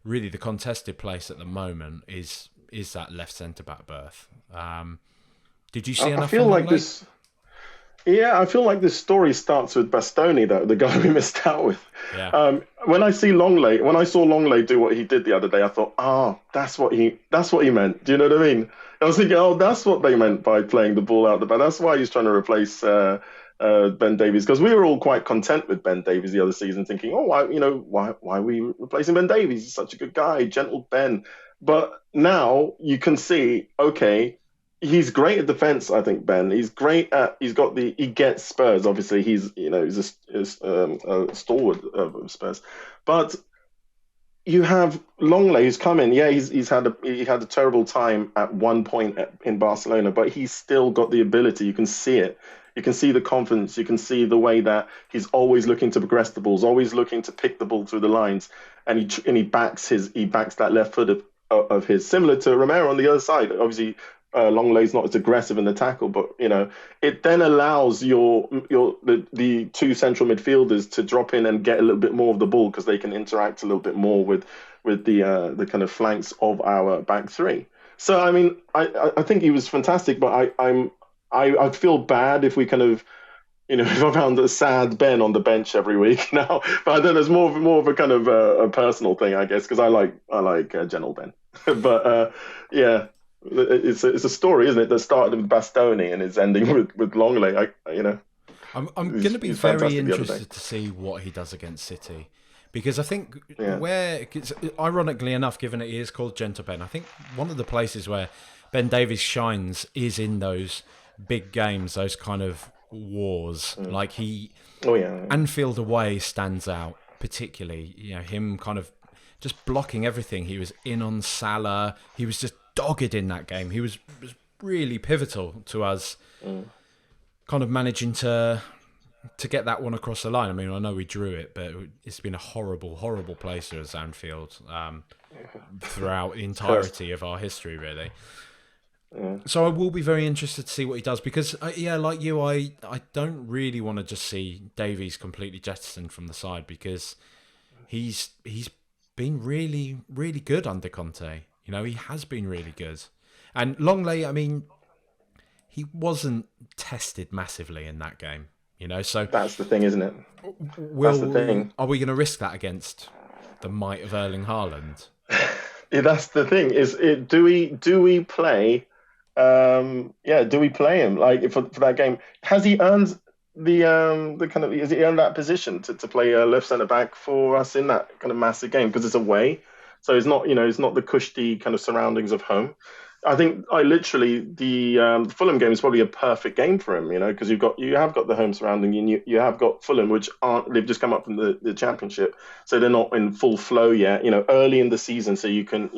really, the contested place at the moment is that left centre back berth. Did you see enough? I feel like this. Yeah, I feel like this story starts with Bastoni, though, the guy we missed out with. Yeah. When I saw Lenglet do what he did the other day, I thought, that's what he meant. Do you know what I mean? I was thinking, that's what they meant by playing the ball out the back. That's why he's trying to replace Ben Davies, because we were all quite content with Ben Davies the other season, thinking, why are we replacing Ben Davies? He's such a good guy, gentle Ben. But now you can see, okay, he's great at defense. I think Ben. He's great at. He gets Spurs. Obviously, he's a stalwart of Spurs. But you have Lenglet who's come in. Yeah, he had a terrible time at one point in Barcelona, but he's still got the ability. You can see it. You can see the confidence. You can see the way that he's always looking to progress the balls, always looking to pick the ball through the lines, and he backs that left foot of his, similar to Romero on the other side. Obviously, Longlay's not as aggressive in the tackle, but it then allows the two central midfielders to drop in and get a little bit more of the ball because they can interact a little bit more with the kind of flanks of our back three. So I mean, I think he was fantastic, but I feel bad if we kind of if I found a sad Ben on the bench every week now. But I think there's more of a kind of a personal thing, I guess, because I like General Ben. But yeah, it's a story, isn't it? That started with Bastoni and is ending with Longley. I'm going to be very interested to see what he does against City. Because I think ironically enough, given that he is called Gentle Ben, I think one of the places where Ben Davies shines is in those big games, those kind of wars. Like Anfield away stands out particularly. Him kind of just blocking everything. He was in on Salah. He was just dogged in that game. He was really pivotal to us kind of managing to get that one across the line. I mean, I know we drew it, but it's been a horrible, horrible place as Anfield throughout the entirety of our history, really. Yeah. So I will be very interested to see what he does because, like you, I don't really want to just see Davies completely jettisoned from the side because he's been really, really good under Conte. He has been really good. And Longley, I mean, he wasn't tested massively in that game. So that's the thing, isn't it? That's the thing. Are we going to risk that against the might of Erling Haaland? Yeah, that's the thing. Do we play? Do we play him like for that game? Has he earned has he earned that position to play left centre back for us in that kind of massive game because it's away, so it's not it's not the cushy kind of surroundings of home. I think the Fulham game is probably a perfect game for him, because you have got the home surrounding and you have got Fulham, which they've just come up from the Championship, so they're not in full flow yet. Early in the season, so you can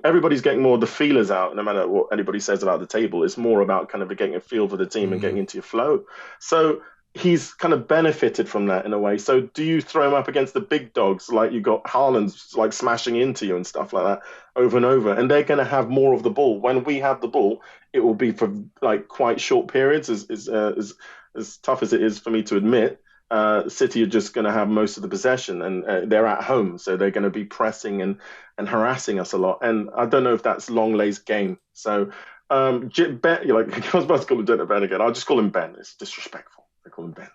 everybody's getting more of the feelers out. No matter what anybody says about the table, it's more about kind of getting a feel for the team and getting into your flow. So he's kind of benefited from that in a way. So do you throw him up against the big dogs like you got Haaland like smashing into you and stuff like that over and over, and they're going to have more of the ball. When we have the ball, it will be for like quite short periods. As tough as it is for me to admit, City are just going to have most of the possession, and they're at home, so they're going to be pressing and harassing us a lot. And I don't know if that's Longlay's game. So Ben, I was about to call him Gentle Ben again. I'll just call him Ben. It's disrespectful. I call him Ben.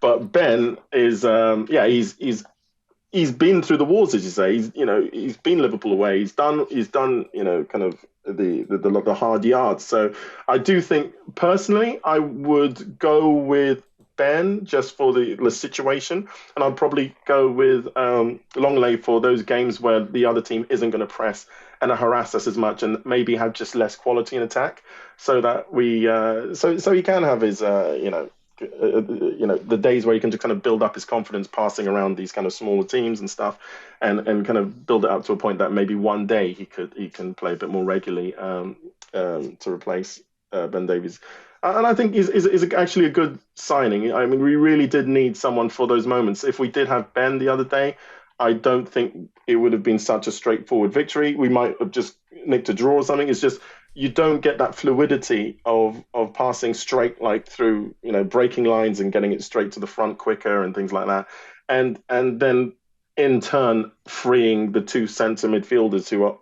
But Ben is, he's been through the wars, as you say. He's been Liverpool away. He's done, kind of the hard yards. So I do think, personally, I would go with Ben just for the situation, and I'd probably go with Longley for those games where the other team isn't going to press and harass us as much, and maybe have just less quality in attack, so that we so he can have his the days where he can just kind of build up his confidence passing around these kind of smaller teams and stuff, and kind of build it up to a point that maybe one day he can play a bit more regularly to replace Ben Davies. And I think is actually a good signing. I mean, we really did need someone for those moments. If we did have Ben the other day, I don't think it would have been such a straightforward victory. We might have just nicked a draw or something. It's just you don't get that fluidity of passing straight like through, breaking lines and getting it straight to the front quicker and things like that. And then in turn freeing the two centre midfielders who are,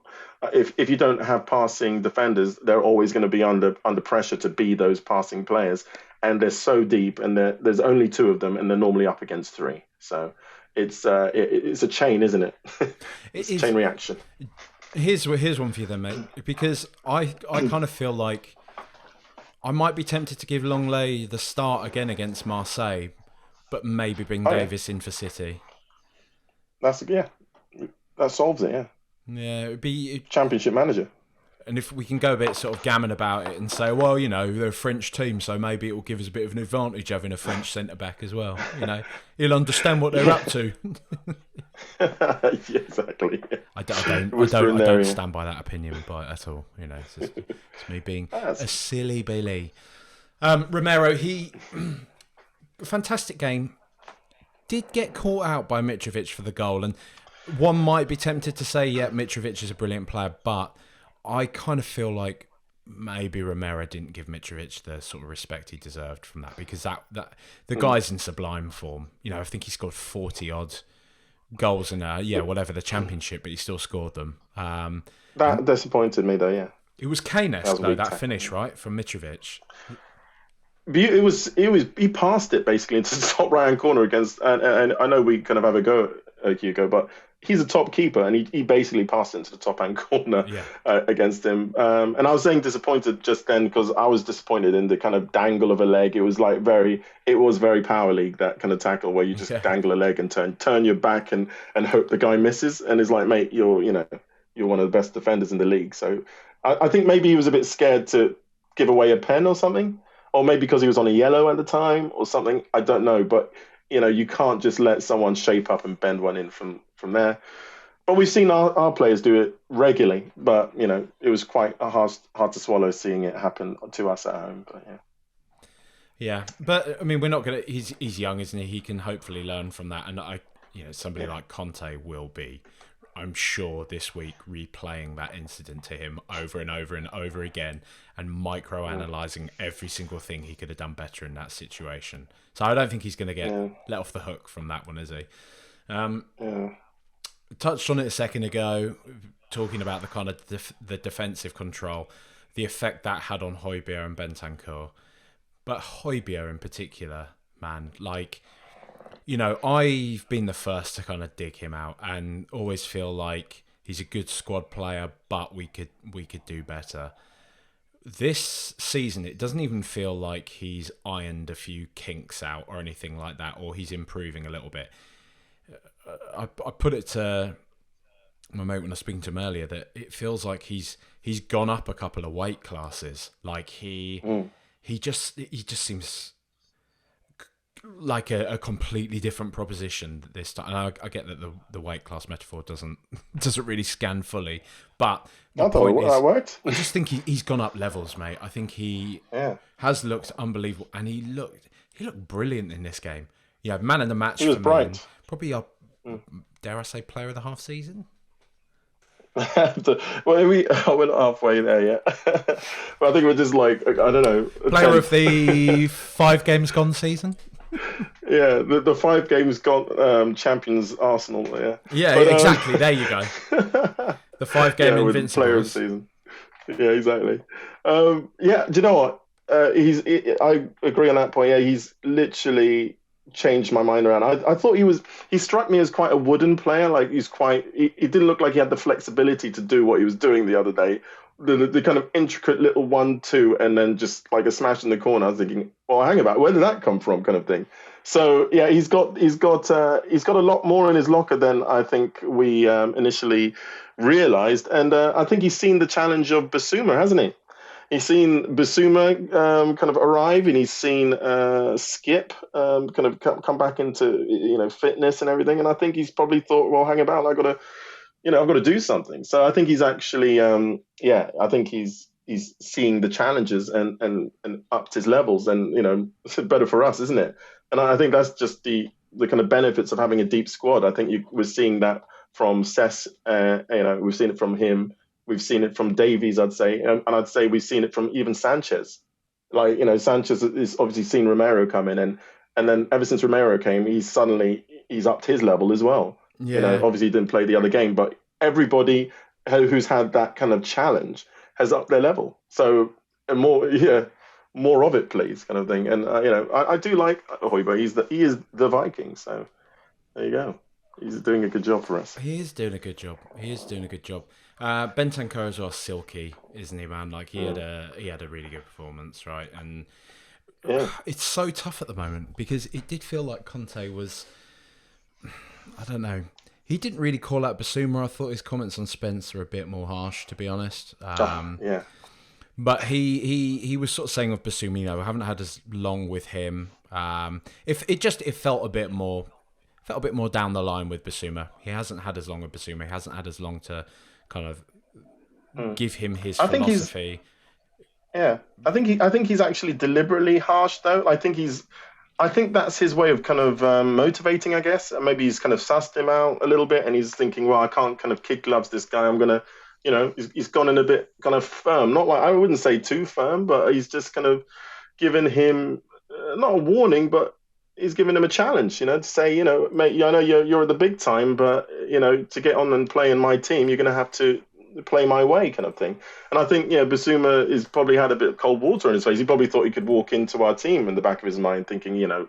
if you don't have passing defenders, they're always going to be under pressure to be those passing players. And they're so deep, and there's only two of them, and they're normally up against three. So it's a chain, isn't it? It's a chain reaction. Here's one for you then, mate. Because I kind of feel like I might be tempted to give Longley the start again against Marseille, but maybe bring Davies in for City. That solves it, yeah. Yeah, it would be Championship manager. And if we can go a bit sort of gammon about it and say, well, they're a French team, so maybe it will give us a bit of an advantage having a French centre back as well. He'll understand what they're up to. Yeah, exactly. I don't stand by that opinion at all. It's me being a silly Billy. Romero, he fantastic game. Did get caught out by Mitrovic for the goal, and one might be tempted to say, yeah, Mitrovic is a brilliant player, but I kind of feel like maybe Romero didn't give Mitrovic the sort of respect he deserved from that, because that the guy's in sublime form. You know, I think he scored 40 odd goals in whatever the championship, but he still scored them. That disappointed me though. Yeah, It was Kane-esque though, that tackle. finish, right, from Mitrovic. He passed it basically into the top right hand corner against, and I know we kind of have a go at Hugo, but he's a top keeper, and he basically passed it into the top hand corner Yeah. against him. And I was saying disappointed just then because I was disappointed in the kind of dangle of a leg. It was like it was very power league, that kind of tackle where you just dangle a leg and turn your back and hope the guy misses. And it's like, mate, you're one of the best defenders in the league. So I think maybe he was a bit scared to give away a pen or something. Or maybe because he was on a yellow at the time or something. I don't know. But, you can't just let someone shape up and bend one in from there. But we've seen our players do it regularly. But, it was quite hard to swallow seeing it happen to us at home. But, yeah. Yeah. But, I mean, we're not going to... He's young, isn't he? He can hopefully learn from that. And, somebody like Conte will be, I'm sure, this week replaying that incident to him over and over and over again and micro-analysing every single thing he could have done better in that situation. So I don't think he's going to get let off the hook from that one, is he? Touched on it a second ago, talking about the kind of the defensive control, the effect that had on Højbjerg and Bentancur. But Højbjerg in particular, man, like... I've been the first to kind of dig him out and always feel like he's a good squad player, but we could do better. This season, it doesn't even feel like he's ironed a few kinks out or anything like that, or he's improving a little bit. I put it to my mate when I was speaking to him earlier that it feels like he's gone up a couple of weight classes. Like he just seems like a completely different proposition this time. And I get that the weight class metaphor doesn't really scan fully, but the point is, that worked. I just think he's gone up levels, mate. I think he has looked unbelievable, and he looked brilliant in this game. Yeah, man of the match. He was bright. Me, probably dare I say, player of the half season. Well, I went halfway there, yeah. But I think we're just like, I don't know. Player of the 5 games gone season. Yeah, the 5 games gone champions Arsenal. Yeah. Yeah, but, exactly. There you go. The 5 game Invincibles. Player of the season. Yeah, exactly. Do you know what? I agree on that point. Yeah, he's literally changed my mind around. I thought he struck me as quite a wooden player. Like he didn't look like he had the flexibility to do what he was doing the other day. The kind of intricate little 1-2 and then just like a smash in the corner. I was thinking, well, hang about, where did that come from, kind of thing. So yeah, he's got a lot more in his locker than I think we initially realized, and I think he's seen the challenge of Basuma, hasn't he? He's seen Basuma kind of arrive, and he's seen Skip kind of come back into fitness and everything, and I think he's probably thought, well, hang about, I've got to do something. So I think he's actually, I think he's seeing the challenges and upped his levels, and it's better for us, isn't it? And I think that's just the kind of benefits of having a deep squad. I think we're seeing that from Cess. We've seen it from him. We've seen it from Davies, I'd say, and I'd say we've seen it from even Sanchez. Like Sanchez has obviously seen Romero come in, and then ever since Romero came, he's upped his level as well. Yeah. Obviously he didn't play the other game, but everybody who's had that kind of challenge has upped their level. So more of it, please, kind of thing. And I do like Højbjerg. He is the Viking. So there you go. He's doing a good job for us. He is doing a good job. Bentancur as well, silky, isn't he, man? Like he had a really good performance, right? And it's so tough at the moment because it did feel like Conte was, I don't know. He didn't really call out Basuma. I thought his comments on Spence were a bit more harsh, to be honest. But he was sort of saying of Basuma, I haven't had as long with him. It felt a bit more down the line with Basuma. He hasn't had as long with Basuma. He hasn't had as long to kind of give him his philosophy. I think he's actually deliberately harsh though. I think that's his way of kind of motivating, I guess. Maybe he's kind of sussed him out a little bit, and he's thinking, well, I can't kind of kid gloves this guy. I'm gonna he's gone in a bit kind of firm. Not like I wouldn't say too firm, but he's just kind of given him not a warning, but he's given him a challenge. To say, mate, I know you're at the big time, but to get on and play in my team, you're going to have to play my way, kind of thing. And I think, Basuma has probably had a bit of cold water in his face. He probably thought he could walk into our team in the back of his mind, thinking, going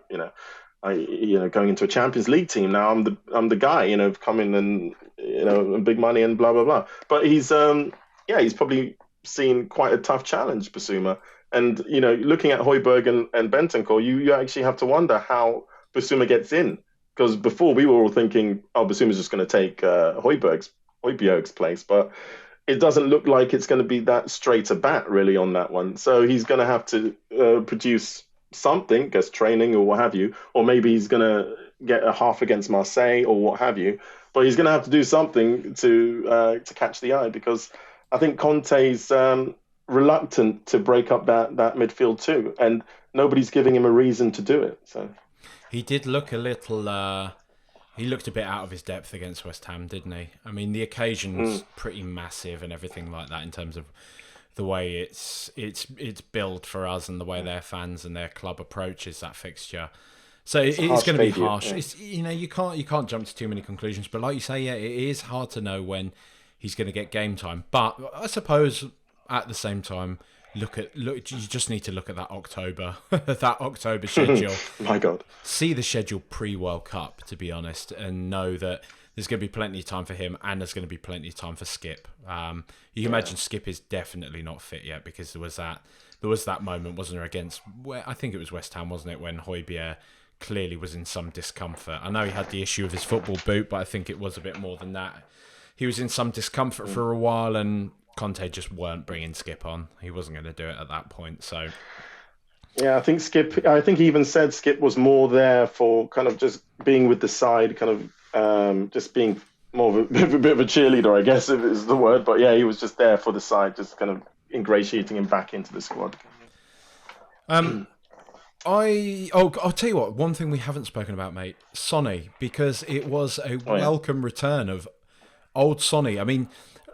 into a Champions League team now, I'm the guy, coming and and big money and blah blah blah. But he's probably seen quite a tough challenge, Basuma. And looking at Højbjerg and Bentancur, you actually have to wonder how Basuma gets in, because before we were all thinking, oh, Basuma's just going to take Højbjerg's place, but it doesn't look like it's going to be that straight a bat really on that one. So he's going to have to produce something, I guess training or what have you, or maybe he's going to get a half against Marseille or what have you. But he's going to have to do something to catch the eye, because I think Conte's reluctant to break up that midfield too, and nobody's giving him a reason to do it. So he did look a little. He looked a bit out of his depth against West Ham, didn't he? I mean, the occasion's pretty massive and everything like that in terms of the way it's built for us and the way their fans and their club approaches that fixture. So it's going to be harsh. Yeah. It's, you can't jump to too many conclusions, but like you say, yeah, it is hard to know when he's going to get game time. But I suppose at the same time, look. You just need to look at that October schedule. My God, see the schedule pre-World Cup, to be honest, and know that there's going to be plenty of time for him, and there's going to be plenty of time for Skip. You can imagine Skip is definitely not fit yet, because there was that moment, wasn't there, against I think it was West Ham, wasn't it, when Højbjerg clearly was in some discomfort. I know he had the issue of his football boot, but I think it was a bit more than that. He was in some discomfort for a while, and Conte just weren't bringing Skip on. He wasn't going to do it at that point. So, yeah, I think he even said Skip was more there for kind of just being with the side, kind of just being more of a bit of a cheerleader, I guess, if is the word. But yeah, he was just there for the side, just kind of ingratiating him back into the squad. I'll tell you what, one thing we haven't spoken about, mate, Sonny, because it was a welcome return of old Sonny. I mean,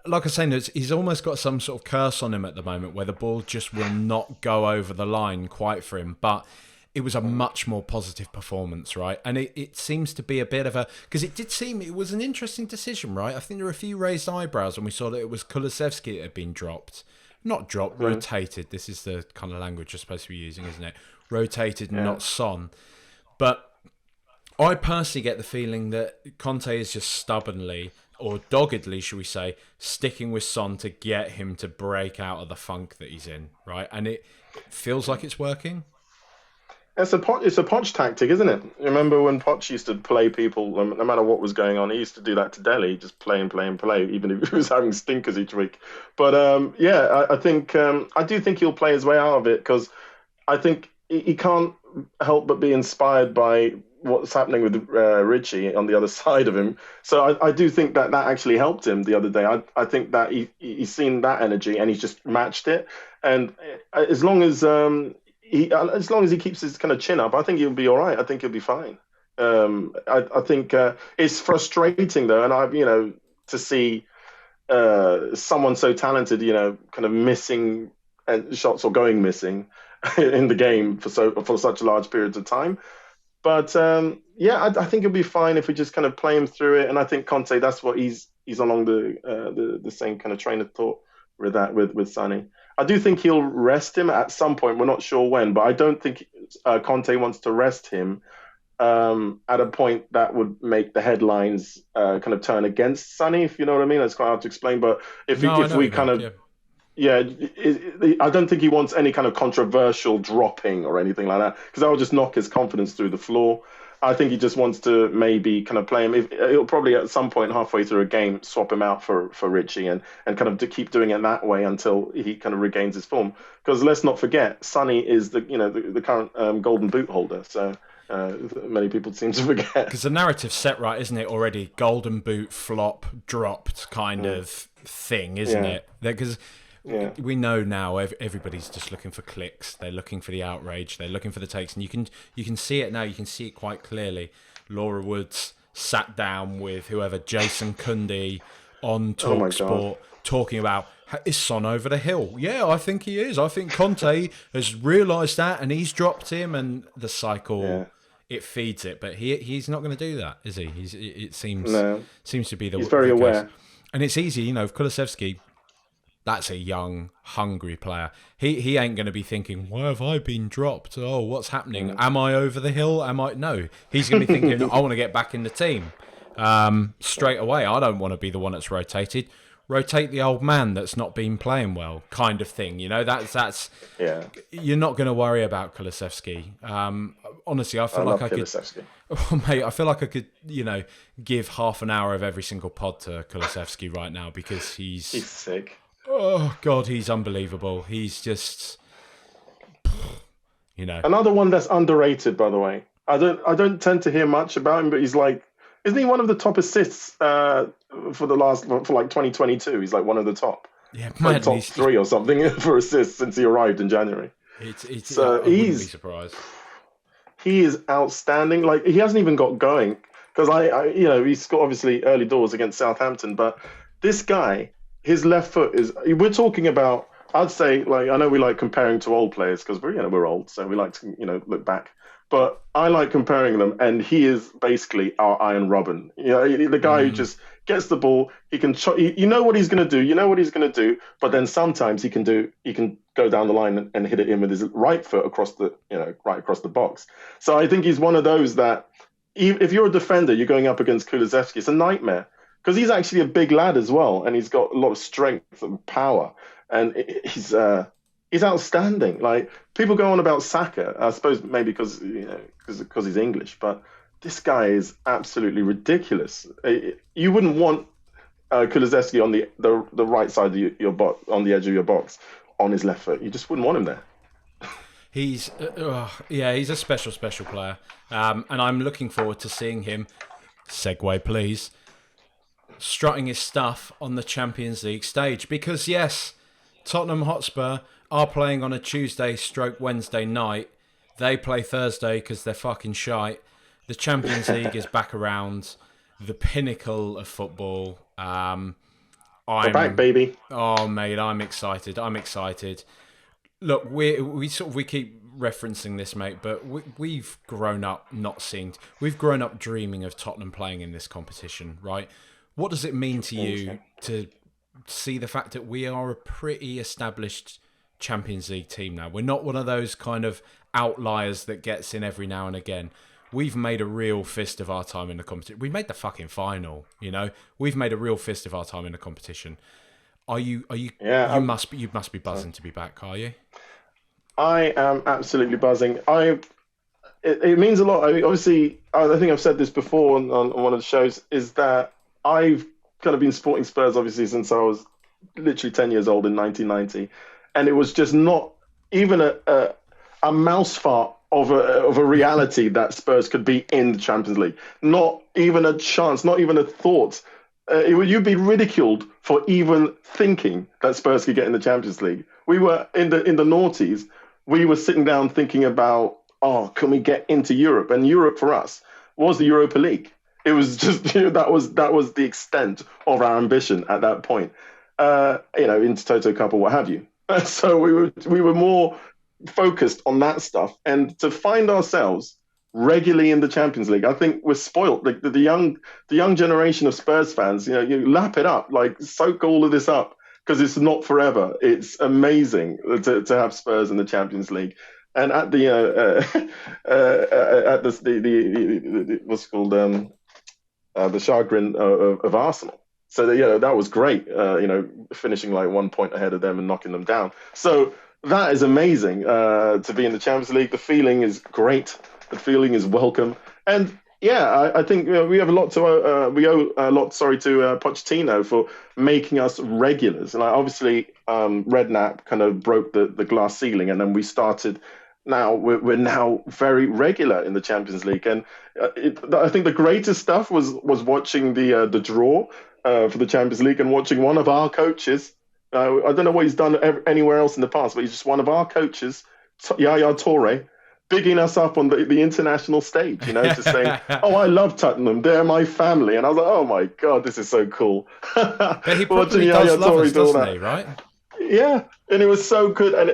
like I was saying, he's almost got some sort of curse on him at the moment where the ball just will not go over the line quite for him. But it was a much more positive performance, right? And it seems to be a bit of a... Because it was an interesting decision, right? I think there were a few raised eyebrows when we saw that it was Kulusevski that had been dropped. Not dropped, rotated. This is the kind of language you're supposed to be using, isn't it? Rotated, not Son. But I personally get the feeling that Conte is just stubbornly, or doggedly, should we say, sticking with Son to get him to break out of the funk that he's in, right? And it feels like it's working. It's a Poch tactic, isn't it? Remember when Poch used to play people, no matter what was going on, he used to do that to Delhi, just play and play and play, even if he was having stinkers each week. But I think I do think he'll play his way out of it, because I think he can't help but be inspired by what's happening with Richie on the other side of him. So I do think that actually helped him the other day. I think that he's seen that energy and he's just matched it. And as long as he keeps his kind of chin up, I think he'll be all right. I think he'll be fine. I think it's frustrating though, and to see someone so talented, kind of missing shots or going missing in the game for such large periods of time. But I think he'll be fine if we just kind of play him through it. And I think Conte, that's what he's along the same kind of train of thought with that with Sonny. I do think he'll rest him at some point. We're not sure when, but I don't think Conte wants to rest him at a point that would make the headlines kind of turn against Sonny, if you know what I mean. That's quite hard to explain. But if we kind of... Yeah, I don't think he wants any kind of controversial dropping or anything like that, because that will just knock his confidence through the floor. I think he just wants to maybe kind of play him. He'll probably at some point halfway through a game swap him out for Richie and kind of to keep doing it that way until he kind of regains his form. Because let's not forget, Sonny is the current Golden Boot holder. So many people seem to forget. Because the narrative's set right, isn't it? Already Golden Boot flop dropped kind of thing, isn't it? Because we know now everybody's just looking for clicks. They're looking for the outrage. They're looking for the takes, and you can see it now. You can see it quite clearly. Laura Woods sat down with whoever, Jason Cundy, on Oh my God. TalkSport talking about, is Son over the hill? Yeah, I think he is. I think Conte has realised that and he's dropped him, and the cycle, Yeah. it feeds it. But he's not going to do that, is he? It No. seems to be He's very the case. aware. And it's easy, Kulusevski, that's a young, hungry player. He ain't going to be thinking, why have I been dropped? Oh, what's happening? Am I over the hill? No. He's going to be thinking, I want to get back in the team straight away. I don't want to be the one that's rotated. Rotate the old man that's not been playing well, kind of thing. That's Yeah. You're not going to worry about Kulusevski. Honestly, I feel I like love I could, Kulusevski. oh, mate. I feel like I could, give half an hour of every single pod to Kulusevski right now because He's sick. oh God, he's unbelievable. He's just, Another one that's underrated, by the way. I don't tend to hear much about him, but he's like, isn't he one of the top assists for 2022? He's like one of the top, yeah, like man. top three or something for assists since he arrived in January. So I wouldn't be surprised. He is outstanding. Like he hasn't even got going because he scored obviously early doors against Southampton, but this guy, his left foot is. We're talking about. I'd say like I know we like comparing to old players because we're old, so we like to look back. But I like comparing them, and he is basically our Iron Robin. The guy who just gets the ball. He can, you know what he's going to do. You know what he's going to do. But then sometimes he can go down the line and hit it in with his right foot across right across the box. So I think he's one of those that, if you're a defender, you're going up against Kulusevski. It's a nightmare because he's actually a big lad as well, and he's got a lot of strength and power, and he's outstanding. Like people go on about Saka, I suppose maybe because he's English, but this guy is absolutely ridiculous. You wouldn't want Kulusevski on the right side of your box, on the edge of your box, on his left foot. You just wouldn't want him there. He's he's a special player, and I'm looking forward to seeing him. Segue, please. Strutting his stuff on the Champions League stage because yes, Tottenham Hotspur are playing on a Tuesday/Wednesday night. They play Thursday because they're fucking shite. The Champions League is back around, the pinnacle of football. We're back, baby. Oh, mate, I'm excited. Look, we keep referencing this, mate, but we've grown up we've grown up dreaming of Tottenham playing in this competition, right? What does it mean to you to see the fact that we are a pretty established Champions League team now? We're not one of those kind of outliers that gets in every now and again. We've made a real fist of our time in the competition. We made the fucking final, We've made a real fist of our time in the competition. Are you? Yeah, you must be buzzing to be back, are you? I am absolutely buzzing. It means a lot. I think I've said this before on one of the shows. Is that I've kind of been supporting Spurs obviously since I was literally 10 years old in 1990, and it was just not even a mouse fart of a reality that Spurs could be in the Champions League. Not even a chance. Not even a thought. You'd be ridiculed for even thinking that Spurs could get in the Champions League. We were in the noughties. We were sitting down thinking about, can we get into Europe? And Europe for us was the Europa League. It was just that was the extent of our ambition at that point. Into Toto Cup or what have you. So we were more focused on that stuff, and to find ourselves regularly in the Champions League, I think we're spoilt. Like the young generation of Spurs fans, you lap it up, like soak all of this up because it's not forever. It's amazing to have Spurs in the Champions League. And at the what's called the chagrin of Arsenal. So that was great. Finishing like 1 point ahead of them and knocking them down. So that is amazing to be in the Champions League. The feeling is great. The feeling is welcome. And yeah, I think we have a lot to we owe a lot. Sorry to Pochettino for making us regulars. And obviously, Redknapp kind of broke the glass ceiling, and then we started. Now we're now very regular in the Champions League, and I think the greatest stuff was watching the draw for the Champions League and watching one of our coaches. I don't know what he's done anywhere else in the past, but he's just one of our coaches, Yaya Toure, bigging us up on the international stage, just saying, "Oh, I love Tottenham. They're my family." And I was like, "Oh my God, this is so cool." But he Watching probably does Yaya love Toure us, do all doesn't that. he? Right? Yeah, and it was so good, and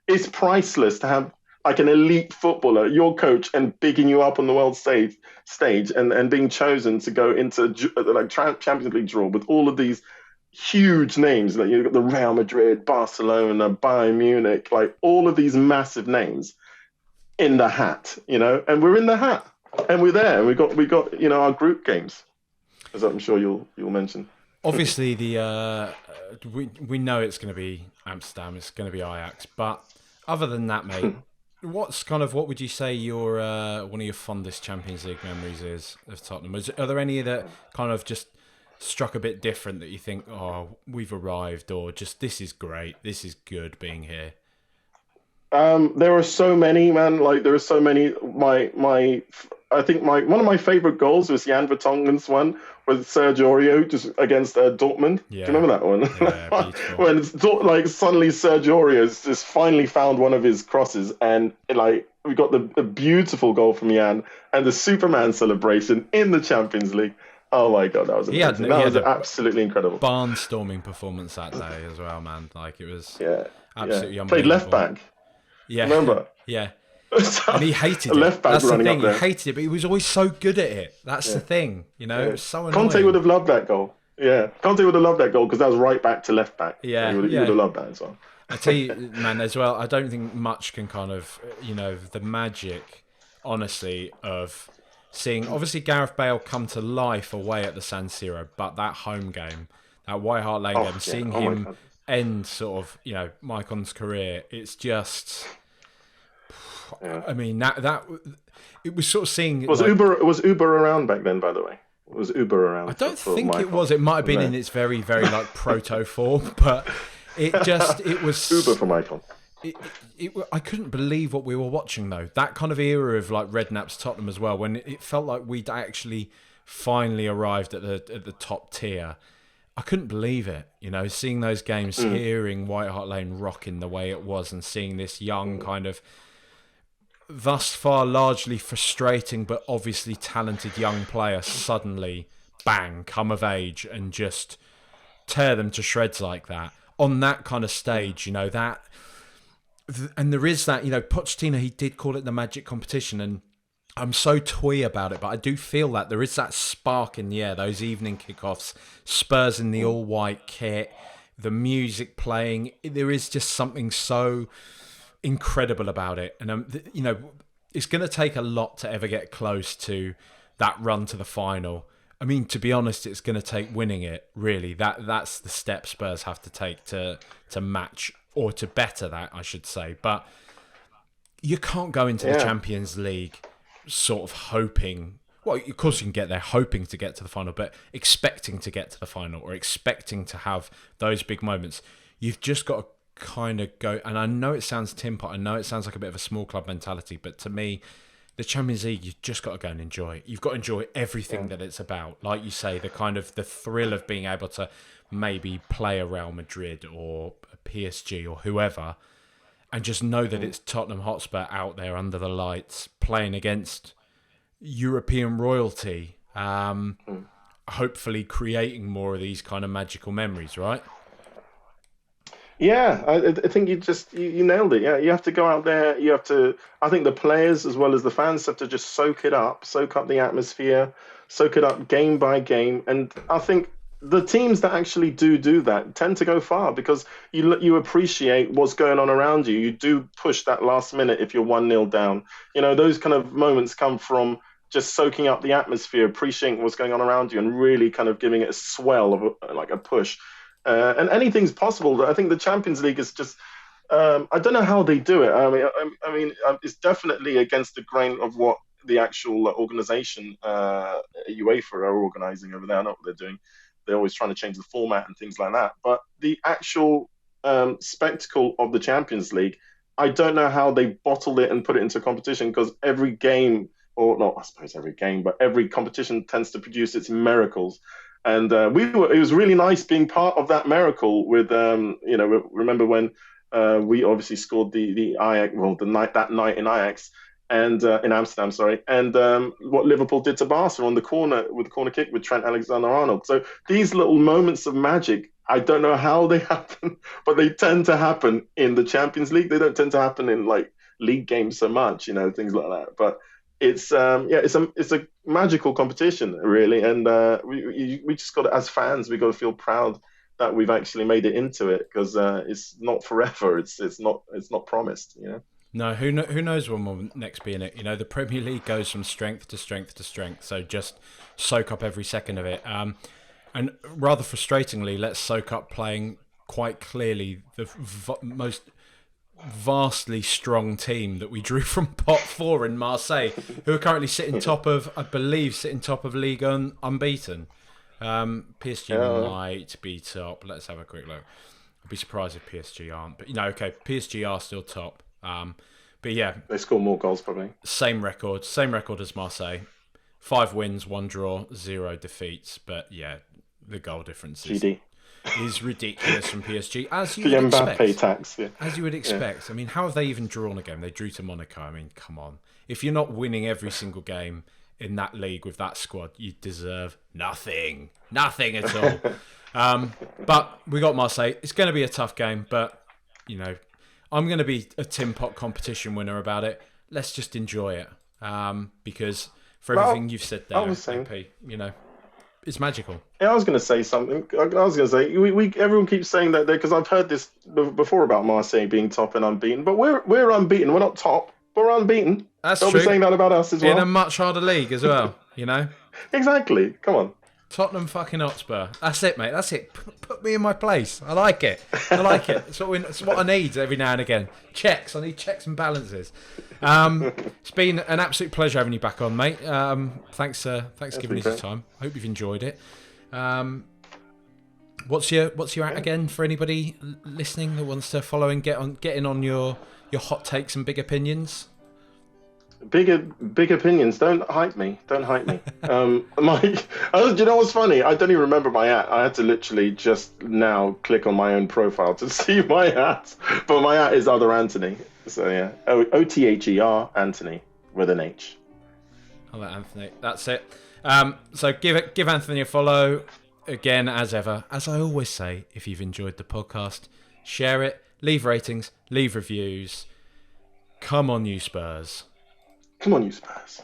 it's priceless to have like an elite footballer, your coach, and bigging you up on the world stage, and being chosen to go into like Champions League draw with all of these huge names. Like you've got the Real Madrid, Barcelona, Bayern Munich, like all of these massive names in the hat, and we're in the hat, and we're there, and we got our group games, as I'm sure you'll mention. Obviously, we know it's going to be Amsterdam, it's going to be Ajax, but other than that, mate, what would you say your one of your fondest Champions League memories is of Tottenham? Are there any that kind of just struck a bit different that you think, oh, we've arrived, or just this is great, this is good being here? There are so many, man. Like there are so many. I think one of my favorite goals was Jan Vertonghen's one with Sergio Aurier just against Dortmund. Yeah. Do you remember that one? Yeah, beautiful. When like suddenly Sergio Aurier has just finally found one of his crosses, and like we got the beautiful goal from Jan and the Superman celebration in the Champions League. Oh my God, that was amazing. That was absolutely incredible. Barnstorming performance that day as well, man. Like it was absolutely unbelievable. Played left back. Yeah. Remember? Yeah. And he hated it. Left back That's the running thing. up there. He hated it, but he was always so good at it. That's the thing. It was so annoying. Conte would have loved that goal. Yeah. Conte would have loved that goal because that was right back to left back. Yeah. He would have loved that as well. I tell you, man, as well, I don't think much can kind of, the magic, honestly, of seeing, obviously, Gareth Bale come to life away at the San Siro, but that home game, that White Hart Lane game, seeing him end sort of, Maicon's career, it's just... I mean that it was sort of seeing. Was Uber around back then? By the way, was Uber around? I don't think it was. It might have been in its very very like proto form, but it was Uber for Maicon. I couldn't believe what we were watching though. That kind of era of like Redknapp's Tottenham as well, when it felt like we'd actually finally arrived at the top tier. I couldn't believe it, seeing those games, hearing White Hart Lane rocking the way it was, and seeing this young kind of. Thus far largely frustrating but obviously talented young player suddenly, bang, come of age and just tear them to shreds like that. On that kind of stage, that... And there is that, Pochettino, he did call it the magic competition, and I'm so twee about it, but I do feel that there is that spark in the air, those evening kickoffs, Spurs in the all-white kit, the music playing. There is just something so... incredible about it, and it's going to take a lot to ever get close to that run to the final. I mean, to be honest, it's going to take winning it. Really, that's the step Spurs have to take to match or to better that, I should say. But you can't go into the Champions League sort of hoping. Well, of course you can get there hoping to get to the final, but expecting to get to the final or expecting to have those big moments. You've just got to kind of go, and I know it sounds tin pot, I know it sounds like a bit of a small club mentality, but to me, the Champions League, you've just got to go and enjoy it. You've got to enjoy everything that it's about. Like you say, the kind of the thrill of being able to maybe play a Real Madrid or a PSG or whoever, and just know that it's Tottenham Hotspur out there under the lights playing against European royalty, hopefully creating more of these kind of magical memories, right? Yeah, I think you nailed it. Yeah, you have to go out there. You have to. I think the players as well as the fans have to just soak up the atmosphere, soak it up game by game. And I think the teams that actually do that tend to go far because you appreciate what's going on around you. You do push that last minute if you're 1-0 down. Those kind of moments come from just soaking up the atmosphere, appreciating what's going on around you, and really kind of giving it a swell of a push. And anything's possible. I think the Champions League is just, I don't know how they do it. I mean, it's definitely against the grain of what the actual organization, UEFA, are organizing over there. I know what they're doing. They're always trying to change the format and things like that. But the actual spectacle of the Champions League, I don't know how they bottled it and put it into competition, because every game, or not, I suppose every game, but every competition tends to produce its miracles. And it was really nice being part of that miracle with, remember when We obviously scored the Ajax, well, that night in Ajax and in Amsterdam, sorry, and what Liverpool did to Barca on the corner with the corner kick with Trent Alexander-Arnold. So these little moments of magic, I don't know how they happen, but they tend to happen in the Champions League. They don't tend to happen in like league games so much, things like that. But it's a magical competition really, and we just got to, as fans, we got to feel proud that we've actually made it into it, because it's not forever. It's not promised. No, who knows when we'll next be in it? The Premier League goes from strength to strength to strength, so just soak up every second of it. And rather frustratingly, let's soak up playing quite clearly the most vastly strong team that we drew from pot 4 in Marseille, who are currently sitting top of, I believe, League unbeaten. PSG might be top. Let's have a quick look. I'd be surprised if PSG aren't, but okay, PSG are still top. But yeah, they score more goals probably. Same record as Marseille. 5 wins, 1 draw, 0 defeats. But yeah, the goal difference is ridiculous from PSG, as you would expect. Mbappe tax, yeah. As you would expect. Yeah. I mean, how have they even drawn a game? They drew to Monaco. I mean, come on. If you're not winning every single game in that league with that squad, you deserve nothing. Nothing at all. But we got Marseille. It's going to be a tough game, but, I'm going to be a Tim Pot competition winner about it. Let's just enjoy it. Because for everything you've said there, AP, it's magical. Yeah, I was going to say something. I was going to say, everyone keeps saying that because I've heard this before about Marseille being top and unbeaten, but we're unbeaten. We're not top, but we're unbeaten. That's They'll true. be saying that about us as well. In a much harder league as well, Exactly. Come on. Tottenham fucking Hotspur. That's it, mate. That's it. Put me in my place. I like it. It's what I need every now and again. Checks. I need checks and balances. It's been an absolute pleasure having you back on, mate. Thanks for giving us your time. Hope you've enjoyed it. What's your at again for anybody listening that wants to follow and get in on your hot takes and big opinions? Big opinions. Don't hype me. Do you know what's funny? I don't even remember my at. I had to literally just now click on my own profile to see my at. But my at is Other Anthony. So yeah, OTHER Anthony with an H. Other Anthony. That's it. So give Anthony a follow. Again, as ever, as I always say, if you've enjoyed the podcast, share it, leave ratings, leave reviews. Come on, you Spurs. Come on, you Spurs.